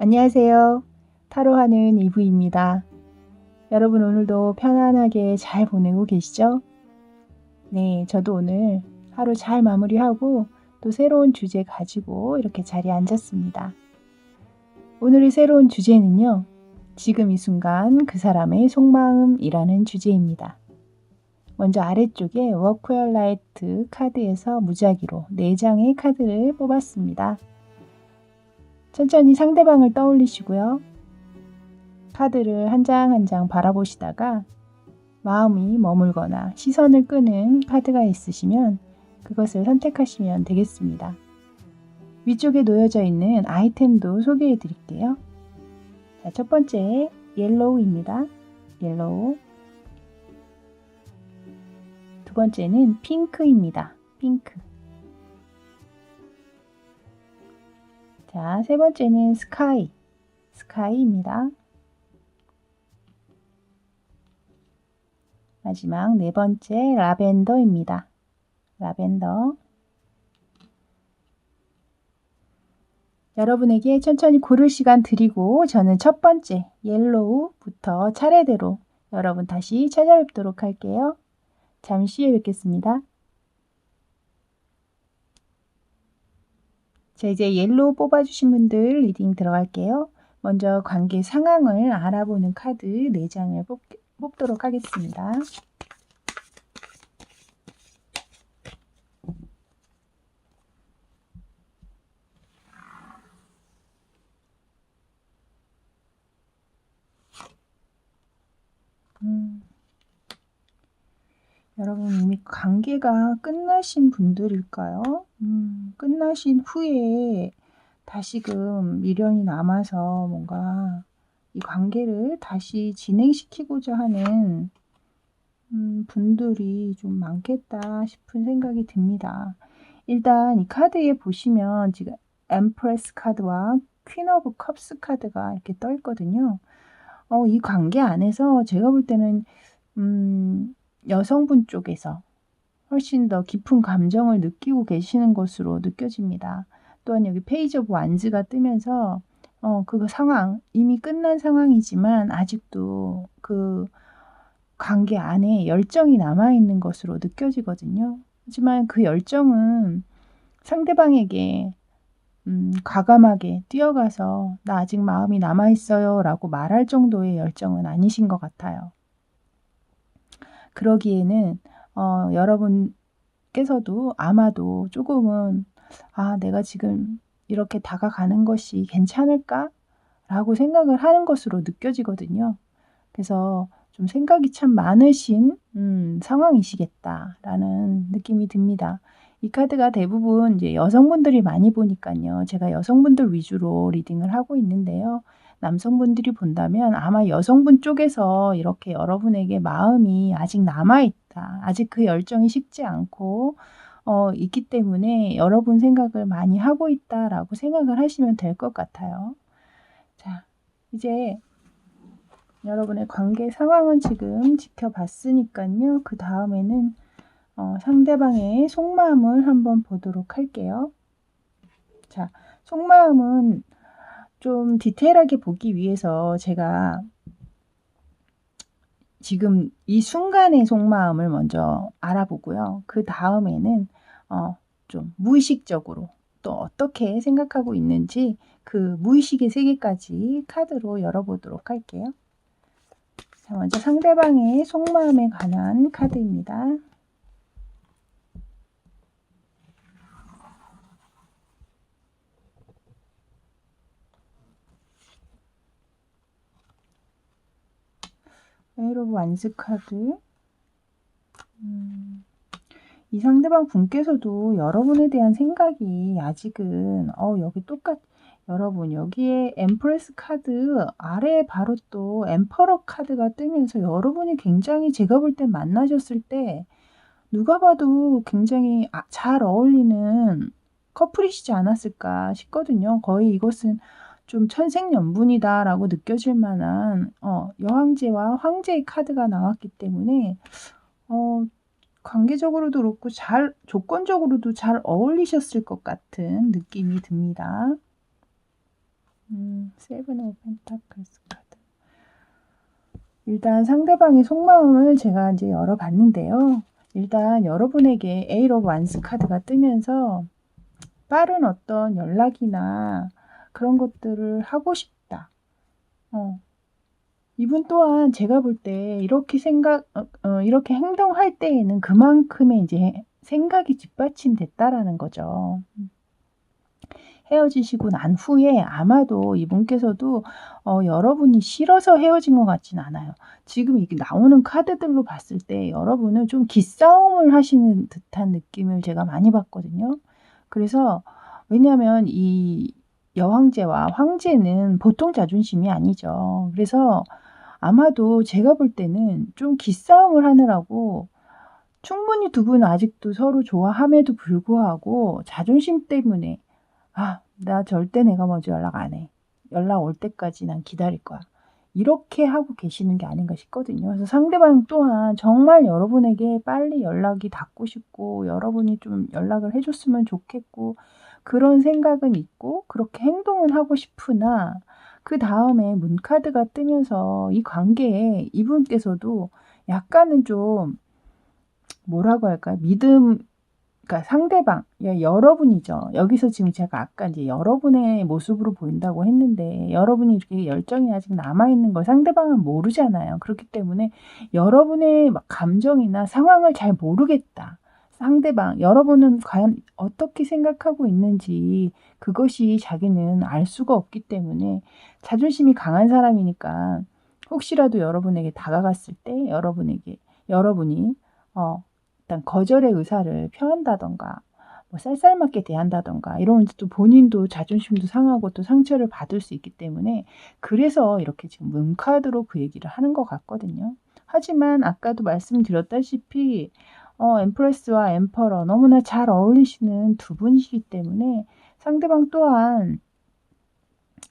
안녕하세요. 타로하는 이브입니다. 여러분 오늘도 편안하게 잘 보내고 계시죠? 네, 저도 오늘 하루 잘 마무리하고 또 새로운 주제 가지고 이렇게 자리에 앉았습니다. 오늘의 새로운 주제는요. 지금 이 순간 그 사람의 속마음이라는 주제입니다. 먼저 아래쪽에 워크 열 라이트 카드에서 무작위로 4장의 카드를 뽑았습니다. 천천히 상대방을 떠올리시고요. 카드를 한 장 한 장 바라보시다가 마음이 머물거나 시선을 끄는 카드가 있으시면 그것을 선택하시면 되겠습니다. 위쪽에 놓여져 있는 아이템도 소개해 드릴게요. 자, 첫 번째 옐로우입니다. 옐로우. 두 번째는 핑크입니다. 핑크. 자, 세 번째는 스카이. 스카이입니다. 마지막 네 번째 라벤더입니다. 라벤더. 여러분에게 천천히 고를 시간 드리고 저는 첫 번째 옐로우부터 차례대로 여러분 다시 찾아뵙도록 할게요. 잠시 후에 뵙겠습니다. 자, 이제 옐로우 뽑아주신 분들 리딩 들어갈게요. 먼저 관계 상황을 알아보는 카드 4장을 뽑도록 하겠습니다. 여러분 이미 관계가 끝나신 분들일까요? 끝나신 후에 다시금 미련이 남아서 뭔가 이 관계를 다시 진행시키고자 하는 분들이 좀 많겠다 싶은 생각이 듭니다. 일단 이 카드에 보시면 지금 엠프레스 카드와 퀸 오브 컵스 카드가 이렇게 떠 있거든요. 이 관계 안에서 제가 볼 때는 여성분 쪽에서 훨씬 더 깊은 감정을 느끼고 계시는 것으로 느껴집니다. 또한 여기 페이지 오브 완즈가 뜨면서 그 상황, 이미 끝난 상황이지만 아직도 그 관계 안에 열정이 남아있는 것으로 느껴지거든요. 하지만 그 열정은 상대방에게 과감하게 뛰어가서 나 아직 마음이 남아있어요 라고 말할 정도의 열정은 아니신 것 같아요. 그러기에는 여러분께서도 아마도 조금은 내가 지금 이렇게 다가가는 것이 괜찮을까? 라고 생각을 하는 것으로 느껴지거든요. 그래서 좀 생각이 참 많으신 상황이시겠다라는 느낌이 듭니다. 이 카드가 대부분 이제 여성분들이 많이 보니까요. 제가 여성분들 위주로 리딩을 하고 있는데요. 남성분들이 본다면 아마 여성분 쪽에서 이렇게 여러분에게 마음이 아직 남아있다. 아직 그 열정이 식지 않고 있기 때문에 여러분 생각을 많이 하고 있다라고 생각을 하시면 될 것 같아요. 자, 이제 여러분의 관계 상황은 지금 지켜봤으니까요. 그 다음에는 상대방의 속마음을 한번 보도록 할게요. 자, 속마음은 좀 디테일하게 보기 위해서 제가 지금 이 순간의 속마음을 먼저 알아보고요. 그 다음에는 좀 무의식적으로 또 어떻게 생각하고 있는지 그 무의식의 세계까지 카드로 열어보도록 할게요. 자, 먼저 상대방의 속마음에 관한 카드입니다. 에이러 오브 완즈 카드. 이 상대방 분께서도 여러분에 대한 생각이 아직은 여기 여러분 여기에 엠프레스 카드 아래에 바로 또 엠퍼러 카드가 뜨면서 여러분이 굉장히 제가 볼 때 만나셨을 때 누가 봐도 굉장히 잘 어울리는 커플이시지 않았을까 싶거든요. 거의 이것은 좀 천생연분이다라고 느껴질 만한 여왕제와 황제의 카드가 나왔기 때문에 관계적으로도 그렇고 조건적으로도 잘 어울리셨을 것 같은 느낌이 듭니다. 세븐 오브 펜타클스 카드. 일단 상대방의 속마음을 제가 이제 열어봤는데요. 일단 여러분에게 에잇 오브 완스 카드가 뜨면서 빠른 어떤 연락이나 그런 것들을 하고 싶다. 이분 또한 제가 볼 때 이렇게 이렇게 행동할 때에는 그만큼의 이제 생각이 뒷받침됐다라는 거죠. 헤어지시고 난 후에 아마도 이분께서도 여러분이 싫어서 헤어진 것 같진 않아요. 지금 이게 나오는 카드들로 봤을 때 여러분은 좀 기싸움을 하시는 듯한 느낌을 제가 많이 받거든요. 그래서 왜냐하면 이 여왕제와 황제는 보통 자존심이 아니죠. 그래서 아마도 제가 볼 때는 좀 기싸움을 하느라고 충분히 두 분은 아직도 서로 좋아함에도 불구하고 자존심 때문에 나 절대 내가 먼저 연락 안 해. 연락 올 때까지 난 기다릴 거야. 이렇게 하고 계시는 게 아닌가 싶거든요. 그래서 상대방 또한 정말 여러분에게 빨리 연락이 닿고 싶고 여러분이 좀 연락을 해줬으면 좋겠고 그런 생각은 있고 그렇게 행동은 하고 싶으나 그 다음에 문카드가 뜨면서 이 관계에 이분께서도 약간은 좀 뭐라고 할까요? 그러니까 상대방, 여러분이죠. 여기서 지금 제가 아까 이제 여러분의 모습으로 보인다고 했는데 여러분이 이렇게 열정이 아직 남아있는 걸 상대방은 모르잖아요. 그렇기 때문에 여러분의 감정이나 상황을 잘 모르겠다. 상대방, 여러분은 과연 어떻게 생각하고 있는지 그것이 자기는 알 수가 없기 때문에 자존심이 강한 사람이니까 혹시라도 여러분에게 다가갔을 때 여러분이 일단 거절의 의사를 표한다던가 뭐 쌀쌀맞게 대한다던가 이러면 또 본인도 자존심도 상하고 또 상처를 받을 수 있기 때문에 그래서 이렇게 지금 문카드로 그 얘기를 하는 것 같거든요. 하지만 아까도 말씀드렸다시피 엠프레스와 엠퍼러 너무나 잘 어울리시는 두 분이시기 때문에 상대방 또한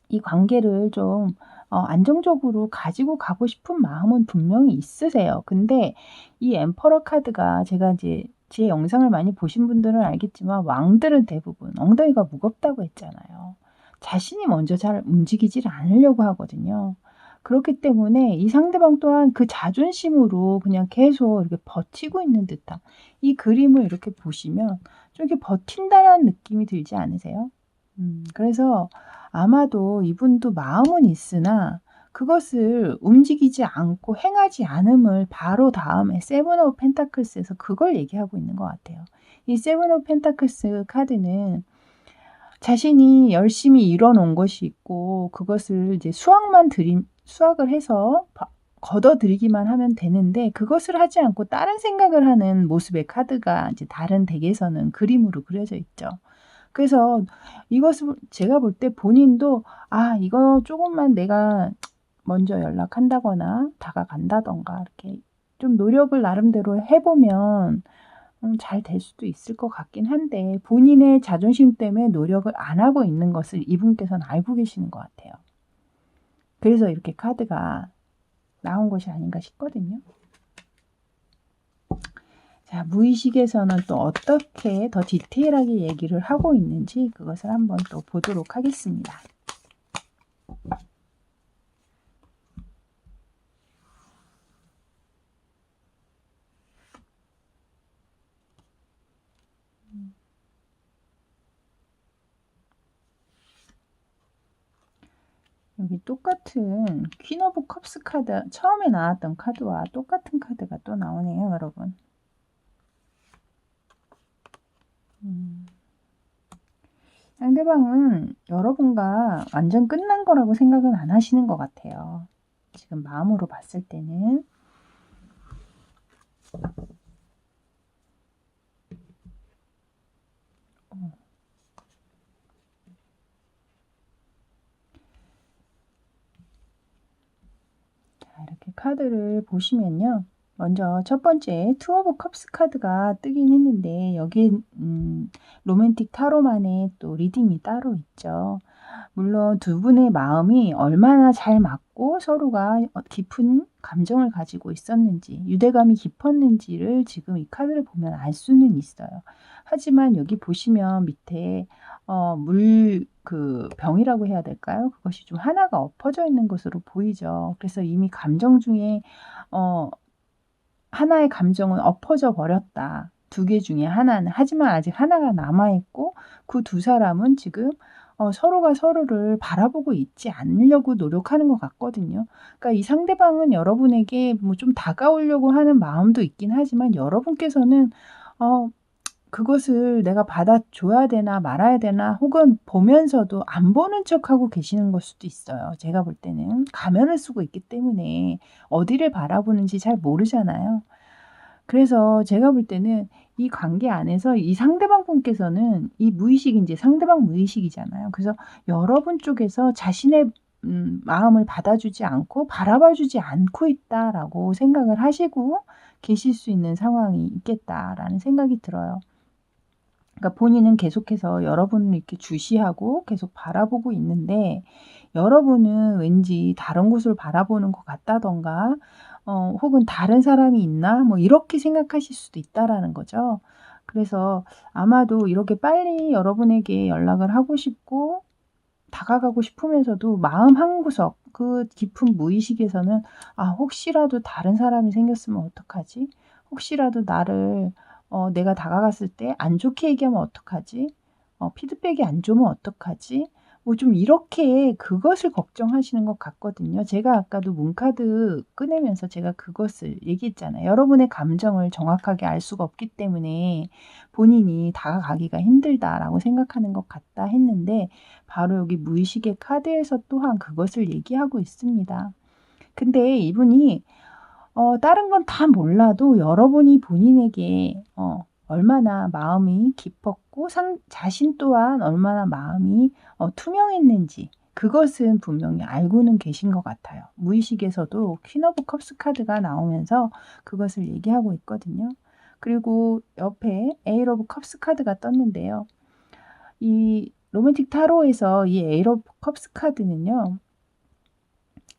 이 관계를 좀 안정적으로 가지고 가고 싶은 마음은 분명히 있으세요. 근데 이 엠퍼러 카드가 제가 이제 제 영상을 많이 보신 분들은 알겠지만 왕들은 대부분 엉덩이가 무겁다고 했잖아요. 자신이 먼저 잘 움직이질 않으려고 하거든요. 그렇기 때문에 이 상대방 또한 그 자존심으로 그냥 계속 이렇게 버티고 있는 듯한 이 그림을 이렇게 보시면 좀 이렇게 버틴다는 느낌이 들지 않으세요? 그래서 아마도 이분도 마음은 있으나 그것을 움직이지 않고 행하지 않음을 바로 다음에 세븐 오브 펜타클스에서 그걸 얘기하고 있는 것 같아요. 이 세븐 오브 펜타클스 카드는 자신이 열심히 이뤄놓은 것이 있고 그것을 이제 수확을 해서 걷어들이기만 하면 되는데 그것을 하지 않고 다른 생각을 하는 모습의 카드가 이제 다른 덱에서는 그림으로 그려져 있죠. 그래서 이것을 제가 볼 때 본인도 이거 조금만 내가 먼저 연락한다거나 다가간다던가 이렇게 좀 노력을 나름대로 해보면 잘 될 수도 있을 것 같긴 한데 본인의 자존심 때문에 노력을 안 하고 있는 것을 이분께서는 알고 계시는 것 같아요. 그래서 이렇게 카드가 나온 것이 아닌가 싶거든요. 자, 무의식에서는 또 어떻게 더 디테일하게 얘기를 하고 있는지 그것을 한번 또 보도록 하겠습니다. 여기 똑같은 퀸 오브 컵스 카드, 처음에 나왔던 카드와 똑같은 카드가 또 나오네요, 여러분. 상대방은 여러분과 완전 끝난 거라고 생각은 안 하시는 것 같아요. 지금 마음으로 봤을 때는. 자, 이렇게 카드를 보시면요. 먼저 첫 번째 투 오브 컵스 카드가 뜨긴 했는데 여기 로맨틱 타로만의 또 리딩이 따로 있죠. 물론 두 분의 마음이 얼마나 잘 맞고 서로가 깊은 감정을 가지고 있었는지, 유대감이 깊었는지를 지금 이 카드를 보면 알 수는 있어요. 하지만 여기 보시면 밑에 병이라고 해야 될까요? 그것이 좀 하나가 엎어져 있는 것으로 보이죠. 그래서 이미 감정 중에 하나의 감정은 엎어져 버렸다. 두 개 중에 하나는. 하지만 아직 하나가 남아 있고 그 두 사람은 지금 서로가 서로를 바라보고 있지 않으려고 노력하는 것 같거든요. 그러니까 이 상대방은 여러분에게 뭐 좀 다가오려고 하는 마음도 있긴 하지만 여러분께서는 그것을 내가 받아줘야 되나 말아야 되나 혹은 보면서도 안 보는 척하고 계시는 걸 수도 있어요. 제가 볼 때는 가면을 쓰고 있기 때문에 어디를 바라보는지 잘 모르잖아요. 그래서 제가 볼 때는 이 관계 안에서 이 상대방 분께서는 이 무의식이 인제 상대방 무의식이잖아요. 그래서 여러분 쪽에서 자신의 마음을 받아주지 않고 바라봐 주지 않고 있다라고 생각을 하시고 계실 수 있는 상황이 있겠다라는 생각이 들어요. 그러니까 본인은 계속해서 여러분을 이렇게 주시하고 계속 바라보고 있는데 여러분은 왠지 다른 곳을 바라보는 것 같다든가 혹은 '다른 사람이 있나?' 뭐 이렇게 생각하실 수도 있다라는 거죠. 그래서 아마도 이렇게 빨리 여러분에게 연락을 하고 싶고 다가가고 싶으면서도 마음 한구석 그 깊은 무의식에서는 '아 혹시라도 다른 사람이 생겼으면 어떡하지? 혹시라도 나를 내가 다가갔을 때 안 좋게 얘기하면 어떡하지? 피드백이 안 좋으면 어떡하지?' 뭐 좀 이렇게 그것을 걱정하시는 것 같거든요. 제가 아까도 문카드 꺼내면서 제가 그것을 얘기했잖아요. 여러분의 감정을 정확하게 알 수가 없기 때문에 본인이 다가가기가 힘들다라고 생각하는 것 같다 했는데 바로 여기 무의식의 카드에서 또한 그것을 얘기하고 있습니다. 근데 이분이 다른 건 다 몰라도 여러분이 본인에게 얼마나 마음이 깊었고 자신 또한 얼마나 마음이 투명했는지 그것은 분명히 알고는 계신 것 같아요. 무의식에서도 퀸 오브 컵스 카드가 나오면서 그것을 얘기하고 있거든요. 그리고 옆에 에이트 오브 컵스 카드가 떴는데요. 이 로맨틱 타로에서 이 에이트 오브 컵스 카드는요.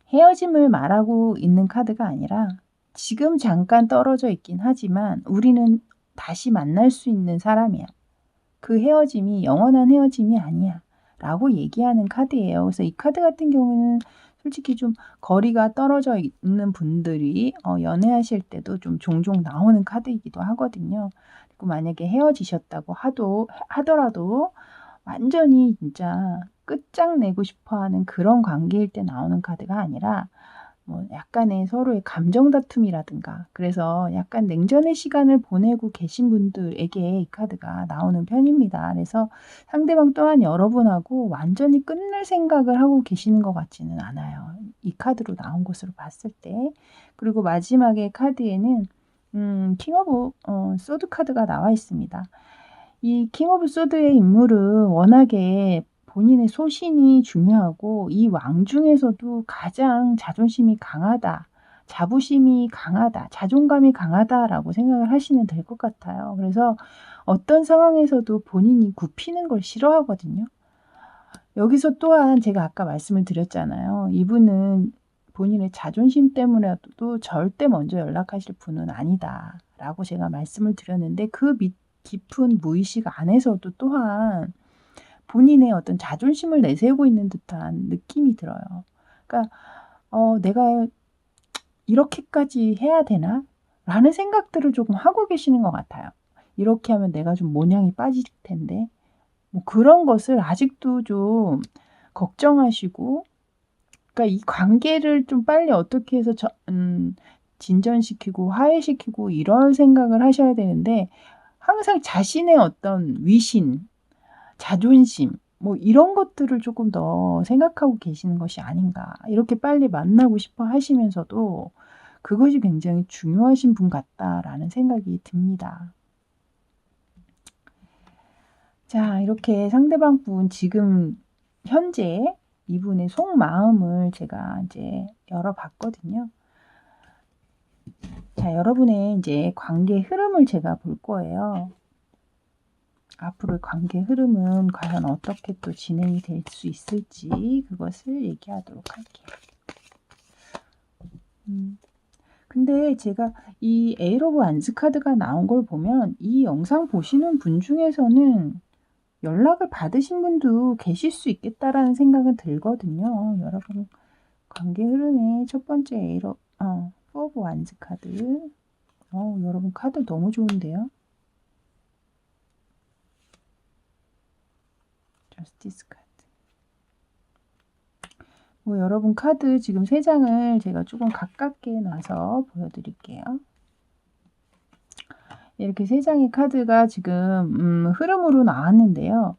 헤어짐을 말하고 있는 카드가 아니라 지금 잠깐 떨어져 있긴 하지만 우리는 다시 만날 수 있는 사람이야. 그 헤어짐이 영원한 헤어짐이 아니야. 라고 얘기하는 카드예요. 그래서 이 카드 같은 경우는 솔직히 좀 거리가 떨어져 있는 분들이 연애하실 때도 좀 종종 나오는 카드이기도 하거든요. 그리고 만약에 헤어지셨다고 하더라도 완전히 진짜 끝장내고 싶어 하는 그런 관계일 때 나오는 카드가 아니라 뭐 약간의 서로의 감정 다툼이라든가 그래서 약간 냉전의 시간을 보내고 계신 분들에게 이 카드가 나오는 편입니다. 그래서 상대방 또한 여러분하고 완전히 끝낼 생각을 하고 계시는 것 같지는 않아요. 이 카드로 나온 것으로 봤을 때. 그리고 마지막에 카드에는 킹 오브 소드 카드가 나와 있습니다. 이 킹 오브 소드의 인물은 워낙에 본인의 소신이 중요하고 이 왕 중에서도 가장 자존심이 강하다, 자부심이 강하다, 자존감이 강하다라고 생각을 하시면 될 것 같아요. 그래서 어떤 상황에서도 본인이 굽히는 걸 싫어하거든요. 여기서 또한 제가 아까 말씀을 드렸잖아요. 이분은 본인의 자존심 때문에라도 절대 먼저 연락하실 분은 아니다라고 제가 말씀을 드렸는데 그 깊은 무의식 안에서도 또한 본인의 어떤 자존심을 내세우고 있는 듯한 느낌이 들어요. 그러니까 '내가 이렇게까지 해야 되나?' 라는 생각들을 조금 하고 계시는 것 같아요. '이렇게 하면 내가 좀 모양이 빠질 텐데.' 뭐 그런 것을 아직도 좀 걱정하시고 그러니까 이 관계를 좀 빨리 어떻게 해서 진전시키고 화해시키고 이럴 생각을 하셔야 되는데 항상 자신의 어떤 위신, 자존심 뭐 이런 것들을 조금 더 생각하고 계시는 것이 아닌가. 이렇게 빨리 만나고 싶어 하시면서도 그것이 굉장히 중요하신 분 같다라는 생각이 듭니다. 자, 이렇게 상대방 분 지금 현재 이분의 속마음을 제가 이제 열어봤거든요. 자, 여러분의 이제 관계 흐름을 제가 볼 거예요. 앞으로의 관계 흐름은 과연 어떻게 또 진행이 될 수 있을지 그것을 얘기하도록 할게요. 근데 제가 이 에잇 오브 완즈 카드가 나온 걸 보면 이 영상 보시는 분 중에서는 연락을 받으신 분도 계실 수 있겠다라는 생각은 들거든요. 여러분 관계 흐름의 첫 번째 포 오브 완즈 카드. 여러분 카드 너무 좋은데요. 저스티스 카드. 여러분 카드 지금 3장을 제가 조금 가깝게 놔서 보여드릴게요. 이렇게 3장의 카드가 지금 흐름으로 나왔는데요.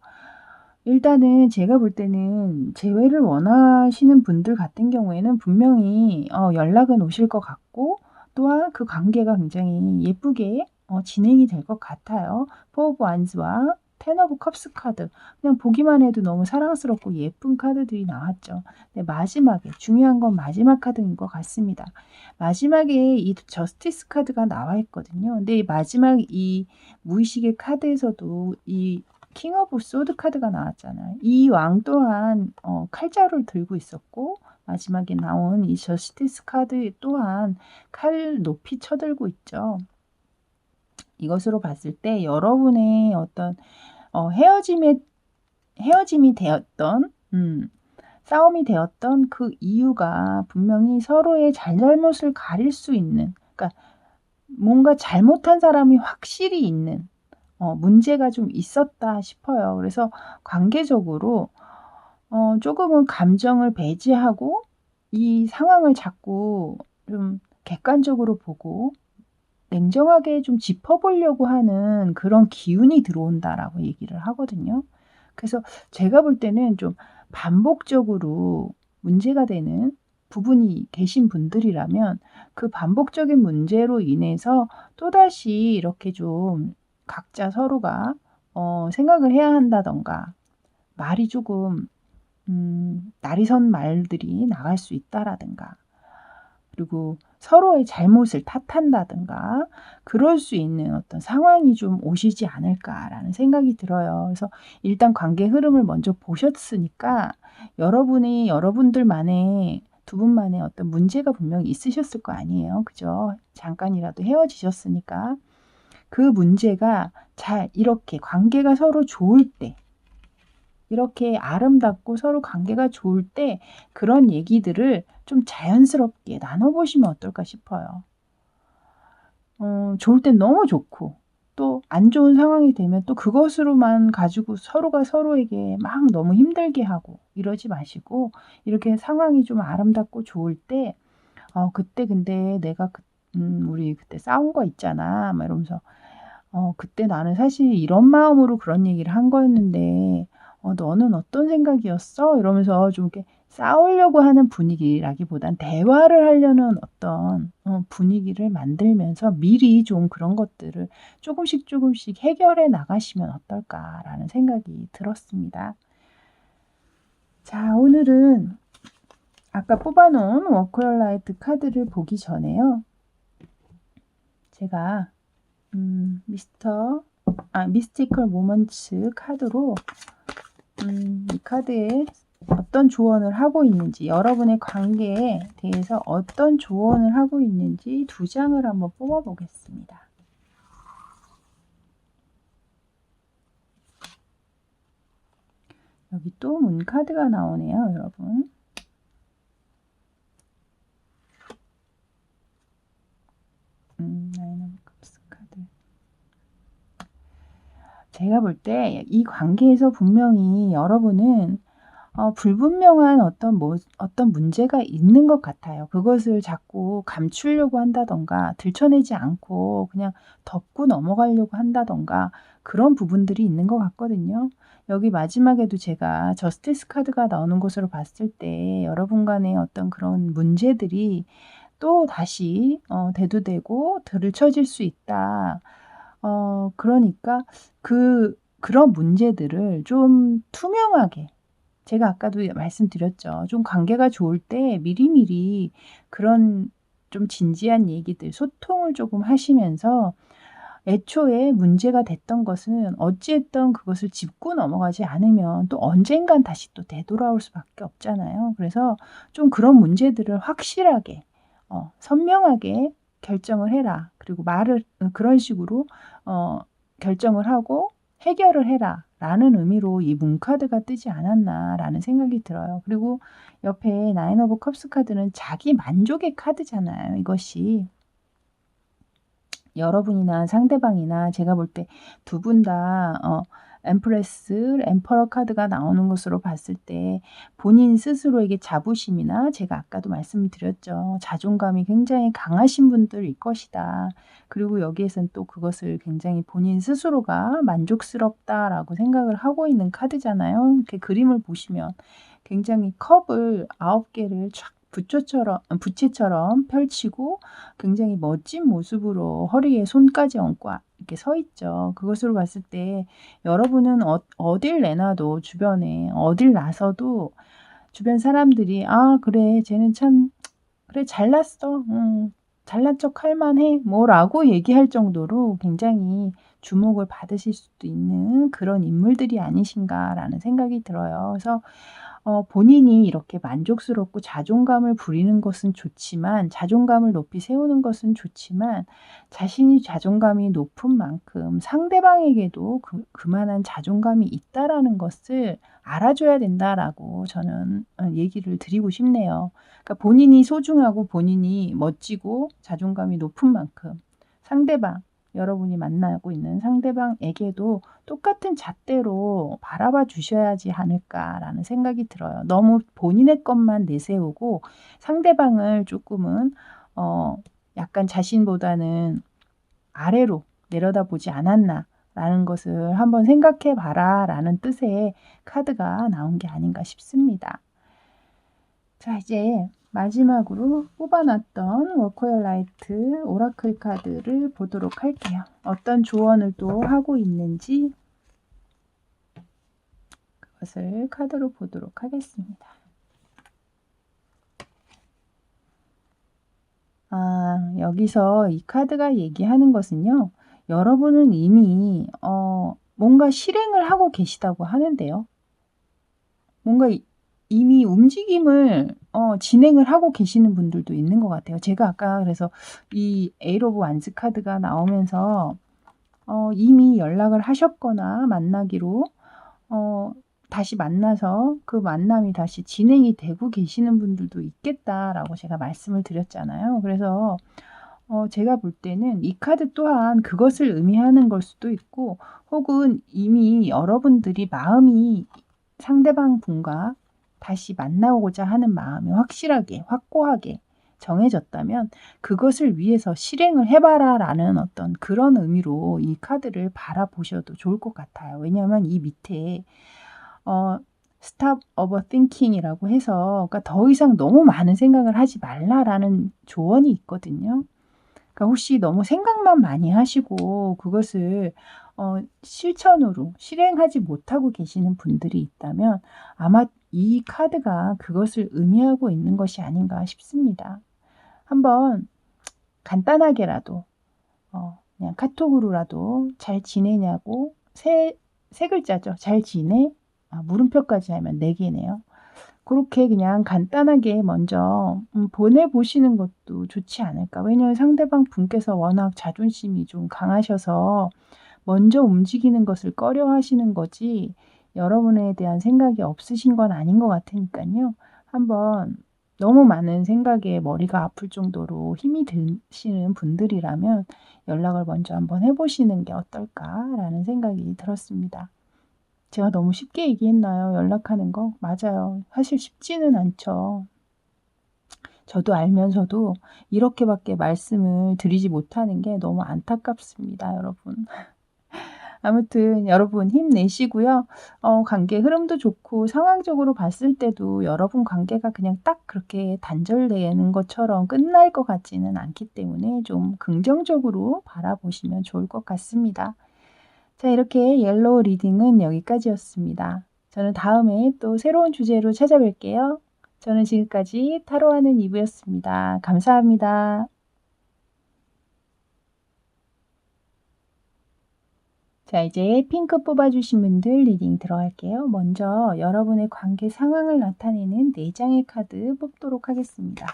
일단은 제가 볼 때는 재회를 원하시는 분들 같은 경우에는 분명히 연락은 오실 것 같고 또한 그 관계가 굉장히 예쁘게 진행이 될 것 같아요. 포 오브 완즈와 텐 오브 컵스 카드. 그냥 보기만 해도 너무 사랑스럽고 예쁜 카드들이 나왔죠. 근데 마지막에 중요한 건 마지막 카드인 것 같습니다. 마지막에 이 저스티스 카드가 나와 있거든요. 근데 마지막 이 무의식의 카드에서도 이 킹 오브 소드 카드가 나왔잖아요. 이 왕 또한 칼자루를 들고 있었고 마지막에 나온 이 저스티스 카드 또한 칼 높이 쳐들고 있죠. 이것으로 봤을 때 여러분의 어떤 헤어짐이 되었던 싸움이 되었던 그 이유가 분명히 서로의 잘잘못을 가릴 수 있는, 그러니까 뭔가 잘못한 사람이 확실히 있는 문제가 좀 있었다 싶어요. 그래서 관계적으로 조금은 감정을 배제하고 이 상황을 자꾸 좀 객관적으로 보고 냉정하게 좀 짚어보려고 하는 그런 기운이 들어온다라고 얘기를 하거든요. 그래서 제가 볼 때는 좀 반복적으로 문제가 되는 부분이 계신 분들이라면 그 반복적인 문제로 인해서 또다시 이렇게 좀 각자 서로가 생각을 해야 한다던가 말이 조금 날이 선 말들이 나갈 수 있다라든가 그리고 서로의 잘못을 탓한다든가 그럴 수 있는 어떤 상황이 좀 오시지 않을까라는 생각이 들어요. 그래서 일단 관계 흐름을 먼저 보셨으니까 여러분들만의 두 분만의 어떤 문제가 분명히 있으셨을 거 아니에요. 그죠? 잠깐이라도 헤어지셨으니까 그 문제가 잘 이렇게 관계가 서로 좋을 때 이렇게 아름답고 서로 관계가 좋을 때 그런 얘기들을 좀 자연스럽게 나눠보시면 어떨까 싶어요. 좋을 땐 너무 좋고 또 안 좋은 상황이 되면 또 그것으로만 가지고 서로가 서로에게 막 너무 힘들게 하고 이러지 마시고 이렇게 상황이 좀 아름답고 좋을 때 그때 근데 내가 우리 그때 싸운 거 있잖아 막 이러면서 그때 나는 사실 이런 마음으로 그런 얘기를 한 거였는데 너는 어떤 생각이었어? 이러면서 좀 이렇게 싸우려고 하는 분위기라기보단 대화를 하려는 어떤 분위기를 만들면서 미리 좀 그런 것들을 조금씩 해결해 나가시면 어떨까라는 생각이 들었습니다. 자, 오늘은 아까 뽑아놓은 워크 유 라이트 카드를 보기 전에요. 제가 미스티컬 모먼츠 카드로 이 카드에 어떤 조언을 하고 있는지 여러분의 관계에 대해서 어떤 조언을 하고 있는지 2장을 한번 뽑아 보겠습니다. 여기 또 문 카드가 나오네요, 여러분. 나인 오브 컵스 카드. 제가 볼 때 이 관계에서 분명히 여러분은 불분명한 어떤 문제가 있는 것 같아요. 그것을 자꾸 감추려고 한다던가 들춰내지 않고 그냥 덮고 넘어가려고 한다던가 그런 부분들이 있는 것 같거든요. 여기 마지막에도 제가 저스티스 카드가 나오는 것으로 봤을 때 여러분 간의 어떤 그런 문제들이 또 다시 대두되고 들춰질 수 있다. 그러니까 그런 문제들을 좀 투명하게 제가 아까도 말씀드렸죠. 좀 관계가 좋을 때 미리미리 그런 좀 진지한 얘기들, 소통을 조금 하시면서 애초에 문제가 됐던 것은 어찌했든 그것을 짚고 넘어가지 않으면 또 언젠간 다시 또 되돌아올 수밖에 없잖아요. 그래서 좀 그런 문제들을 확실하게 선명하게 결정을 해라. 그리고 말을 그런 식으로 결정을 하고 해결을 해라. 라는 의미로 이 문카드가 뜨지 않았나라는 생각이 들어요. 그리고 옆에 나인 오브 컵스 카드는 자기 만족의 카드잖아요. 이것이 여러분이나 상대방이나 제가 볼 때 두 분 다 엠프레스, 엠퍼러 카드가 나오는 것으로 봤을 때 본인 스스로에게 자부심이나 제가 아까도 말씀드렸죠. 자존감이 굉장히 강하신 분들일 것이다. 그리고 여기에선 또 그것을 굉장히 본인 스스로가 만족스럽다라고 생각을 하고 있는 카드잖아요. 이렇게 그림을 보시면 굉장히 컵을 9개를 쫙 부채처럼 펼치고 굉장히 멋진 모습으로 허리에 손까지 얹고 이렇게 서 있죠. 그것으로 봤을 때 여러분은 어딜 내놔도 주변에 어딜 나서도 주변 사람들이 '아 그래 쟤는 참 그래 잘났어. 잘난 척 할 만해.' 뭐라고 얘기할 정도로 굉장히 주목을 받으실 수도 있는 그런 인물들이 아니신가라는 생각이 들어요. 그래서 본인이 이렇게 만족스럽고 자존감을 부리는 것은 좋지만 자존감을 높이 세우는 것은 좋지만 자신이 자존감이 높은 만큼 상대방에게도 그만한 자존감이 있다라는 것을 알아줘야 된다라고 저는 얘기를 드리고 싶네요. 그러니까 본인이 소중하고 본인이 멋지고 자존감이 높은 만큼 상대방 여러분이 만나고 있는 상대방에게도 똑같은 잣대로 바라봐 주셔야지 않을까라는 생각이 들어요. 너무 본인의 것만 내세우고 상대방을 조금은 약간 자신보다는 아래로 내려다보지 않았나라는 것을 한번 생각해 봐라라는 뜻의 카드가 나온 게 아닌가 싶습니다. 자, 이제 마지막으로 뽑아놨던 워커 라이트 오라클 카드를 보도록 할게요. 어떤 조언을 또 하고 있는지 그것을 카드로 보도록 하겠습니다. 여기서 이 카드가 얘기하는 것은요. 여러분은 이미 뭔가 실행을 하고 계시다고 하는데요. 뭔가 이미 움직임을 진행을 하고 계시는 분들도 있는 것 같아요. 제가 아까 그래서 이 에잇 오브 완즈 카드가 나오면서 이미 연락을 하셨거나 만나기로 다시 만나서 그 만남이 다시 진행이 되고 계시는 분들도 있겠다라고 제가 말씀을 드렸잖아요. 그래서 제가 볼 때는 이 카드 또한 그것을 의미하는 걸 수도 있고 혹은 이미 여러분들이 마음이 상대방 분과 다시 만나고자 하는 마음이 확실하게 확고하게 정해졌다면 그것을 위해서 실행을 해봐라라는 어떤 그런 의미로 이 카드를 바라보셔도 좋을 것 같아요. 왜냐하면 이 밑에 Stop overthinking이라고 해서 그러니까 더 이상 너무 많은 생각을 하지 말라라는 조언이 있거든요. 그러니까 혹시 너무 생각만 많이 하시고 그것을 실천으로 실행하지 못하고 계시는 분들이 있다면 아마 이 카드가 그것을 의미하고 있는 것이 아닌가 싶습니다. 한번 간단하게라도 그냥 카톡으로라도 잘 지내냐고 세 글자죠. 잘 지내? 물음표까지 하면 4개네요. 그렇게 그냥 간단하게 먼저 보내보시는 것도 좋지 않을까. 왜냐하면 상대방 분께서 워낙 자존심이 좀 강하셔서 먼저 움직이는 것을 꺼려 하시는 거지 여러분에 대한 생각이 없으신 건 아닌 것 같으니까요. 한번 너무 많은 생각에 머리가 아플 정도로 힘이 드시는 분들이라면 연락을 먼저 한번 해보시는 게 어떨까라는 생각이 들었습니다. 제가 너무 쉽게 얘기했나요? 연락하는 거? 맞아요. 사실 쉽지는 않죠. 저도 알면서도 이렇게밖에 말씀을 드리지 못하는 게 너무 안타깝습니다, 여러분. 아무튼 여러분 힘내시고요. 관계 흐름도 좋고 상황적으로 봤을 때도 여러분 관계가 그냥 딱 그렇게 단절되는 것처럼 끝날 것 같지는 않기 때문에 좀 긍정적으로 바라보시면 좋을 것 같습니다. 자, 이렇게 옐로우 리딩은 여기까지였습니다. 저는 다음에 또 새로운 주제로 찾아뵐게요. 저는 지금까지 타로하는 이브였습니다. 감사합니다. 자, 이제 핑크 뽑아주신 분들 리딩 들어갈게요. 먼저 여러분의 관계 상황을 나타내는 4장의 카드 뽑도록 하겠습니다.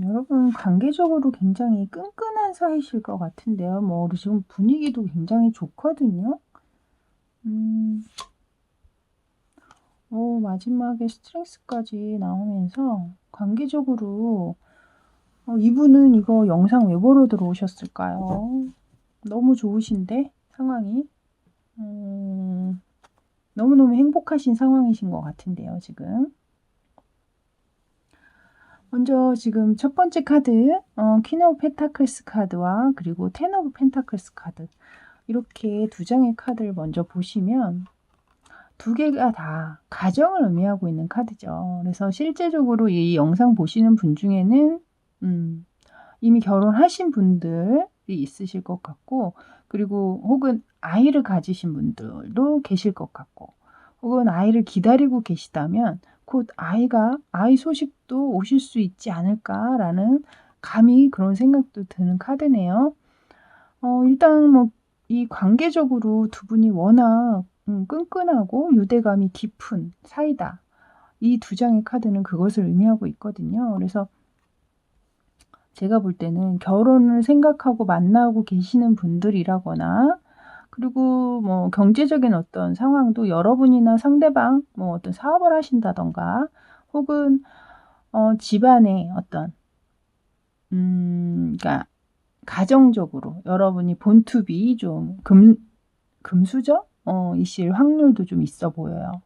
여러분 관계적으로 굉장히 끈끈한 사이실 것 같은데요. 뭐 지금 분위기도 굉장히 좋거든요. 마지막에 스트렝스까지 나오면서 관계적으로 이분은 이거 영상 왜 보러 들어오셨을까요? 너무 좋으신데 상황이 너무너무 행복하신 상황이신 것 같은데요. 지금 먼저 지금 첫 번째 카드 퀸 오브 펜타클스 카드와 그리고 텐 오브 펜타클스 카드 이렇게 2장의 카드를 먼저 보시면 2개가 다 가정을 의미하고 있는 카드죠. 그래서 실제적으로 이 영상 보시는 분 중에는 이미 결혼하신 분들이 있으실 것 같고, 그리고 혹은 아이를 가지신 분들도 계실 것 같고, 혹은 아이를 기다리고 계시다면 곧 아이 소식도 오실 수 있지 않을까라는 감히 그런 생각도 드는 카드네요. 일단 뭐 이 관계적으로 2분이 워낙 끈끈하고 유대감이 깊은 사이다. 이 2장의 카드는 그것을 의미하고 있거든요. 그래서 제가 볼 때는 결혼을 생각하고 만나고 계시는 분들이라거나, 그리고 뭐 경제적인 어떤 상황도 여러분이나 상대방 뭐 어떤 사업을 하신다던가, 혹은 집안의 어떤 그러니까 가정적으로 여러분이 본투비 좀 금수저 이실 확률도 좀 있어 보여요.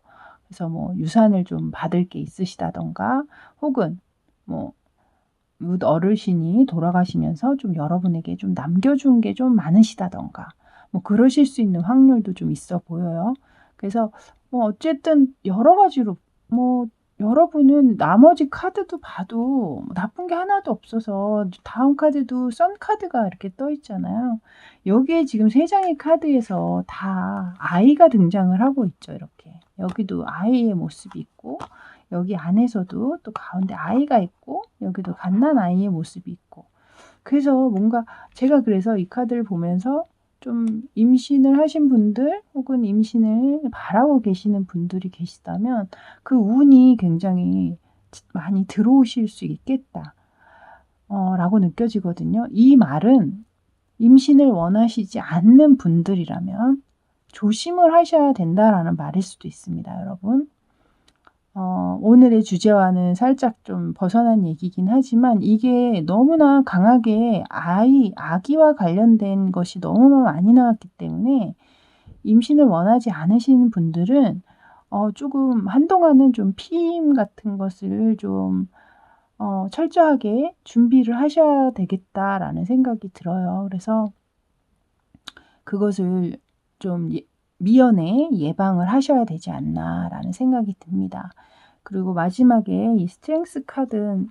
그래서 뭐 유산을 좀 받을 게 있으시다던가, 혹은 뭐 어르신이 돌아가시면서 좀 여러분에게 좀 남겨준 게 좀 많으시다던가, 뭐 그러실 수 있는 확률도 좀 있어 보여요. 그래서 뭐 어쨌든 여러 가지로 뭐 여러분은 나머지 카드도 봐도 나쁜 게 하나도 없어서, 다음 카드도 선 카드가 이렇게 떠 있잖아요. 여기에 지금 3장의 카드에서 다 아이가 등장을 하고 있죠. 이렇게 여기도 아이의 모습이 있고, 여기 안에서도 또 가운데 아이가 있고, 여기도 갓난아이의 모습이 있고. 그래서 뭔가 제가 그래서 이 카드를 보면서 좀 임신을 하신 분들, 혹은 임신을 바라고 계시는 분들이 계시다면 그 운이 굉장히 많이 들어오실 수 있겠다 라고 느껴지거든요. 이 말은 임신을 원하시지 않는 분들이라면 조심을 하셔야 된다라는 말일 수도 있습니다. 여러분, 오늘의 주제와는 살짝 좀 벗어난 얘기긴 하지만, 이게 너무나 강하게 아기와 관련된 것이 너무 많이 나왔기 때문에 임신을 원하지 않으시는 분들은 조금 한동안은 좀 피임 같은 것을 좀 철저하게 준비를 하셔야 되겠다라는 생각이 들어요. 그래서 그것을 좀 미연에 예방을 하셔야 되지 않나라는 생각이 듭니다. 그리고 마지막에 이 스트렝스 카드는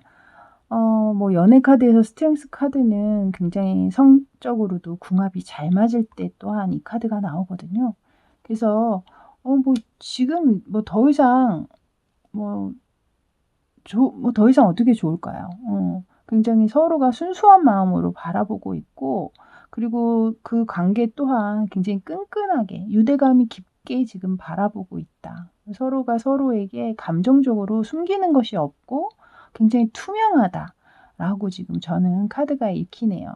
뭐 연애 카드에서 스트렝스 카드는 굉장히 성적으로도 궁합이 잘 맞을 때 또한 이 카드가 나오거든요. 그래서 뭐 지금 뭐 더 이상 뭐 더 이상 어떻게 좋을까요? 굉장히 서로가 순수한 마음으로 바라보고 있고, 그리고 그 관계 또한 굉장히 끈끈하게 유대감이 깊게 지금 바라보고 있다. 서로가 서로에게 감정적으로 숨기는 것이 없고 굉장히 투명하다라고 지금 저는 카드가 읽히네요.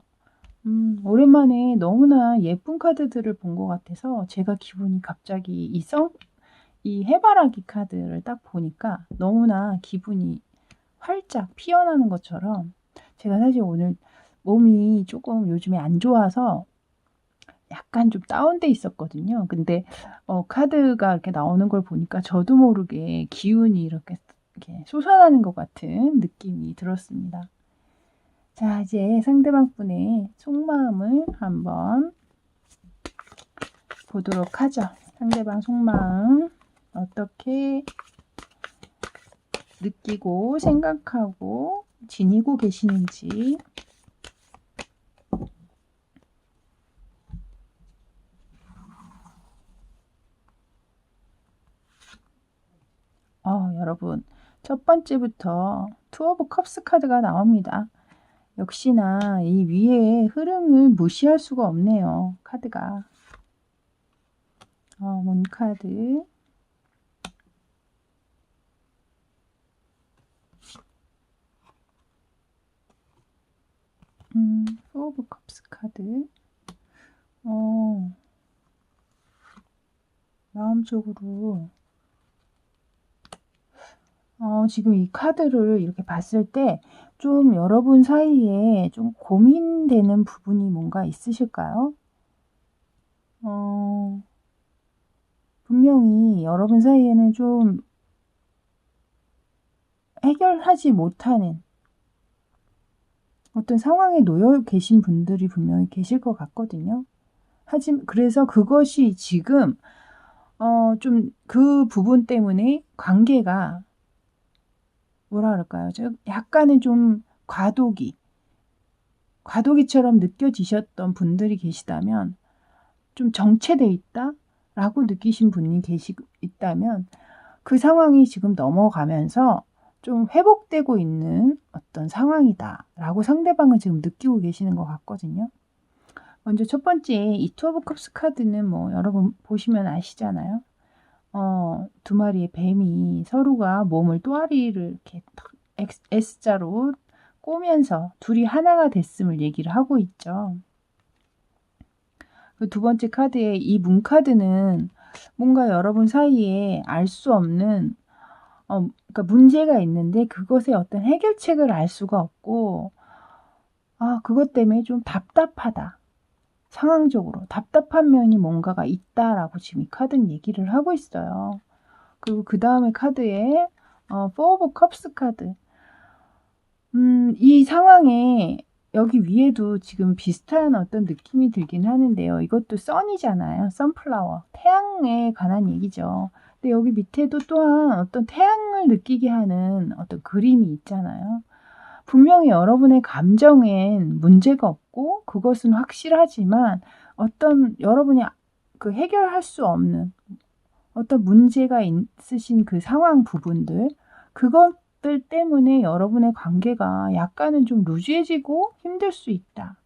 오랜만에 너무나 예쁜 카드들을 본 것 같아서 제가 기분이 갑자기 이 해바라기 카드를 딱 보니까 너무나 기분이 활짝 피어나는 것처럼, 제가 사실 오늘 몸이 조금 요즘에 안 좋아서 약간 좀 다운돼 있었거든요. 근데 카드가 이렇게 나오는 걸 보니까 저도 모르게 기운이 이렇게 솟아나는 것 같은 느낌이 들었습니다. 자, 이제 상대방 분의 속마음을 한번 보도록 하죠. 상대방 속마음 어떻게 느끼고 생각하고 지니고 계시는지. 여러분, 첫 번째부터 투 오브 컵스 카드가 나옵니다. 역시나 이 위에 흐름을 무시할 수가 없네요. 카드가. 문 카드. 포 오브 컵스 카드. 마음속으로 지금 이 카드를 이렇게 봤을 때 좀 여러분 사이에 좀 고민되는 부분이 뭔가 있으실까요? 분명히 여러분 사이에는 좀 해결하지 못하는 어떤 상황에 놓여 계신 분들이 분명히 계실 것 같거든요. 그래서 그것이 지금 좀 그 부분 때문에 관계가 뭐라 그럴까요? 약간은 좀 과도기처럼 느껴지셨던 분들이 계시다면, 좀 정체돼 있다라고 느끼신 분이 있다면 그 상황이 지금 넘어가면서 좀 회복되고 있는 어떤 상황이다라고 상대방은 지금 느끼고 계시는 것 같거든요. 먼저 첫 번째 이 투 오브 컵스 카드는 뭐 여러분 보시면 아시잖아요. 두 마리의 뱀이 서로가 몸을 또아리를 이렇게 S자로 꼬면서 둘이 하나가 됐음을 얘기를 하고 있죠. 그 두 번째 카드의 이 문 카드는 뭔가 여러분 사이에 알 수 없는 그러니까 문제가 있는데 그것의 어떤 해결책을 알 수가 없고, 그것 때문에 좀 답답하다. 상황적으로 답답한 면이 뭔가가 있다라고 지금 이 카드는 얘기를 하고 있어요. 그리고 그 다음에 카드에 포 오브 컵스 카드. 이 상황에 여기 위에도 지금 비슷한 어떤 느낌이 들긴 하는데요. 이것도 선이잖아요. 선플라워. 태양에 관한 얘기죠. 근데 여기 밑에도 또한 어떤 태양을 느끼게 하는 어떤 그림이 있잖아요. 분명히 여러분의 감정엔 문제가 없고 그것은 확실하지만 어떤 여러분이 그 해결할 수 없는 어떤 문제가 있으신 그 상황 부분들, 그것들 때문에 여러분의 관계가 약간은 좀 루즈해지고 힘들 수 있다.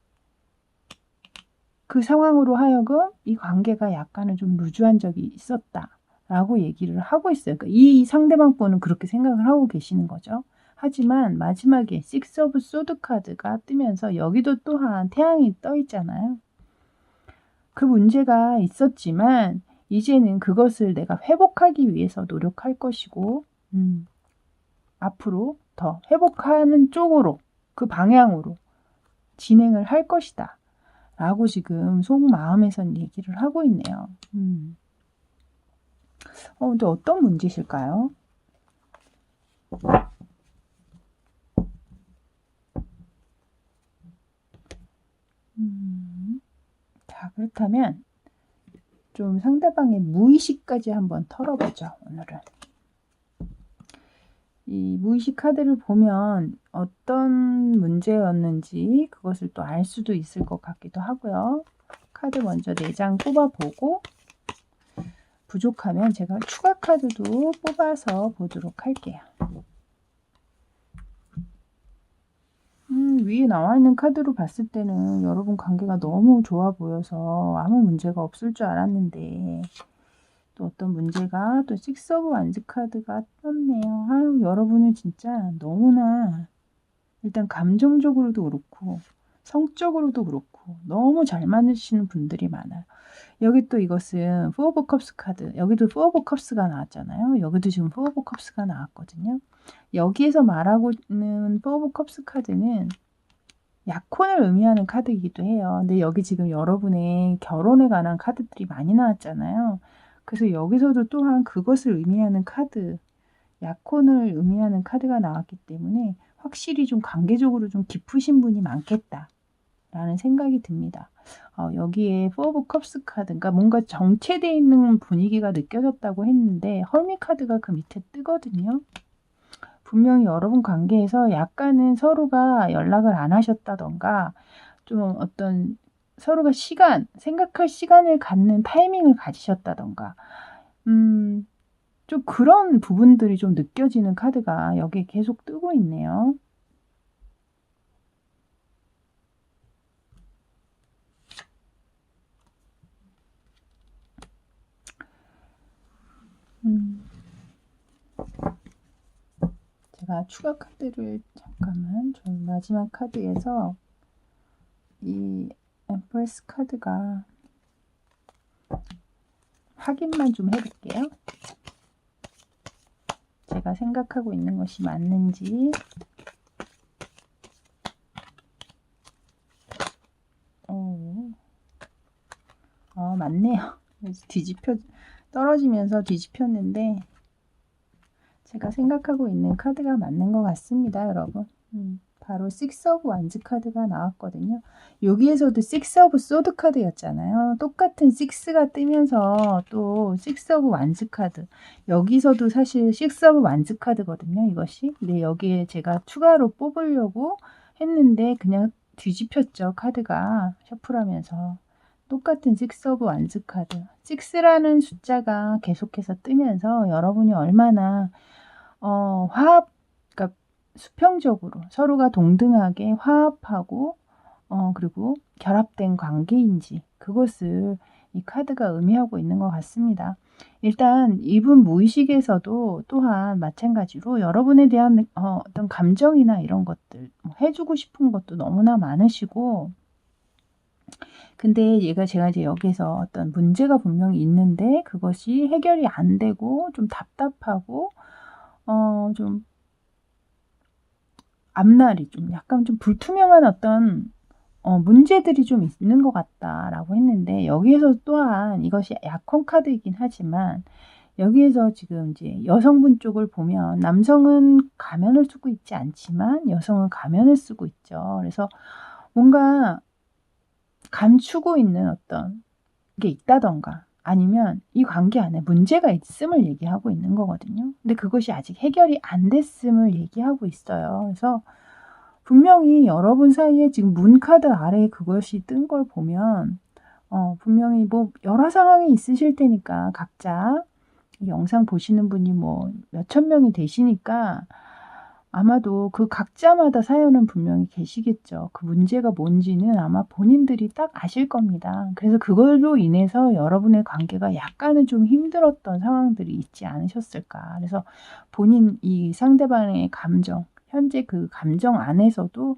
그 상황으로 하여금 이 관계가 약간은 좀 루즈한 적이 있었다 라고 얘기를 하고 있어요. 그러니까 이 상대방 분은 그렇게 생각을 하고 계시는 거죠. 하지만 마지막에 식스 오브 소드 카드가 뜨면서 여기도 또한 태양이 떠 있잖아요. 그 문제가 있었지만 이제는 그것을 내가 회복하기 위해서 노력할 것이고, 앞으로 더 회복하는 쪽으로, 그 방향으로 진행을 할 것이다 라고 지금 속마음에선 얘기를 하고 있네요. 근데 어떤 문제실까요? 자, 그렇다면 좀 상대방의 무의식까지 한번 털어보죠. 오늘은 이 무의식 카드를 보면 어떤 문제였는지 그것을 또 알 수도 있을 것 같기도 하고요. 카드 먼저 4장 뽑아보고 부족하면 제가 추가 카드도 뽑아서 보도록 할게요. 위에 나와 있는 카드로 봤을 때는 여러분 관계가 너무 좋아 보여서 아무 문제가 없을 줄 알았는데 또 어떤 문제가 또 식스 오브 완즈 카드가 떴네요. 여러분은 진짜 너무나 일단 감정적으로도 그렇고 성적으로도 그렇고 너무 잘 맞으시는 분들이 많아요. 여기 또 이것은 포 오브 컵스 카드, 여기도 포 오브 컵스가 나왔잖아요. 여기도 지금 포 오브 컵스가 나왔거든요. 여기에서 말하고 있는 포 오브 컵스 카드는 약혼을 의미하는 카드이기도 해요. 근데 여기 지금 여러분의 결혼에 관한 카드들이 많이 나왔잖아요. 그래서 여기서도 또한 그것을 의미하는 카드, 약혼을 의미하는 카드가 나왔기 때문에 확실히 좀 관계적으로 좀 깊으신 분이 많겠다라는 생각이 듭니다. 여기에 포 오브 컵스 카드, 그러니까 뭔가 정체되어 있는 분위기가 느껴졌다고 했는데 헐미 카드가 그 밑에 뜨거든요. 분명히 여러분 관계에서 약간은 서로가 연락을 안 하셨다던가 좀 어떤 서로가 생각할 시간을 갖는 타이밍을 가지셨다던가 좀 그런 부분들이 좀 느껴지는 카드가 여기에 계속 뜨고 있네요. 제가 추가 카드를 잠깐만 좀 마지막 카드에서 이 엠프레스 카드가 확인만 좀 해볼게요. 제가 생각하고 있는 것이 맞는지. 맞네요. 떨어지면서 뒤집혔는데 제가 생각하고 있는 카드가 맞는 것 같습니다, 여러분. 바로 식스 오브 완즈 카드가 나왔거든요. 여기에서도 식스 오브 소드 카드였잖아요. 똑같은 식스가 뜨면서 또 식스 오브 완즈 카드. 여기서도 사실 식스 오브 완즈 카드거든요, 이것이. 근데 여기에 제가 추가로 뽑으려고 했는데 그냥 뒤집혔죠, 카드가. 셔플하면서. 똑같은 식스 오브 완즈 카드. 6라는 숫자가 계속해서 뜨면서 여러분이 얼마나 그러니까 수평적으로 서로가 동등하게 화합하고 그리고 결합된 관계인지 그것을 이 카드가 의미하고 있는 것 같습니다. 일단 이분 무의식에서도 또한 마찬가지로 여러분에 대한 어떤 감정이나 이런 것들 해주고 싶은 것도 너무나 많으시고 근데 제가 이제 여기서 어떤 문제가 분명히 있는데 그것이 해결이 안 되고 좀 답답하고 좀 앞날이 좀 약간 좀 불투명한 어떤 문제들이 좀 있는 것 같다라고 했는데 여기에서 또한 이것이 약혼 카드이긴 하지만 여기에서 지금 이제 여성분 쪽을 보면 남성은 가면을 쓰고 있지 않지만 여성은 가면을 쓰고 있죠. 그래서 뭔가 감추고 있는 어떤 게 있다던가 아니면 이 관계 안에 문제가 있음을 얘기하고 있는 거거든요. 근데 그것이 아직 해결이 안 됐음을 얘기하고 있어요. 그래서 분명히 여러분 사이에 지금 문카드 아래에 그것이 뜬 걸 보면 분명히 뭐 여러 상황이 있으실 테니까 각자 영상 보시는 분이 뭐 몇천 명이 되시니까 아마도 그 각자마다 사연은 분명히 계시겠죠. 그 문제가 뭔지는 아마 본인들이 딱 아실 겁니다. 그래서 그걸로 인해서 여러분의 관계가 약간은 좀 힘들었던 상황들이 있지 않으셨을까. 그래서 이 상대방의 감정, 현재 그 감정 안에서도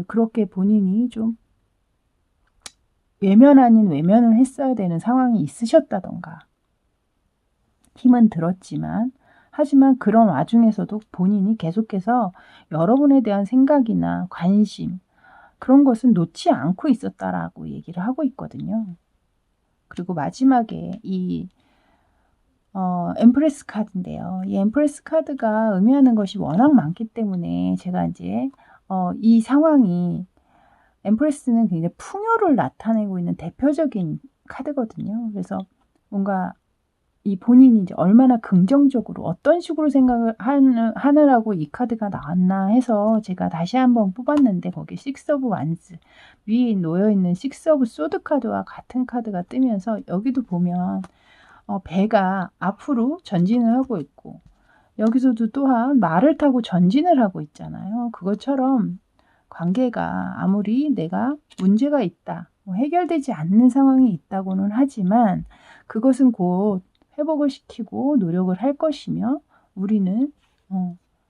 그렇게 본인이 좀 외면 아닌 외면을 했어야 되는 상황이 있으셨다던가 힘은 들었지만 하지만 그런 와중에서도 본인이 계속해서 여러분에 대한 생각이나 관심 그런 것은 놓지 않고 있었다라고 얘기를 하고 있거든요. 그리고 마지막에 이 엠프레스 카드인데요. 이 엠프레스 카드가 의미하는 것이 워낙 많기 때문에 제가 이제 이 상황이 엠프레스는 굉장히 풍요를 나타내고 있는 대표적인 카드거든요. 그래서 뭔가 이 본인이 이제 얼마나 긍정적으로 어떤 식으로 생각을 하느라고 이 카드가 나왔나 해서 제가 다시 한번 뽑았는데 거기 식스 오브 완즈 위에 놓여있는 식스 오브 소드 카드와 같은 카드가 뜨면서 여기도 보면 배가 앞으로 전진을 하고 있고 여기서도 또한 말을 타고 전진을 하고 있잖아요. 그것처럼 관계가 아무리 내가 문제가 있다, 해결되지 않는 상황이 있다고는 하지만 그것은 곧 회복을 시키고 노력을 할 것이며 우리는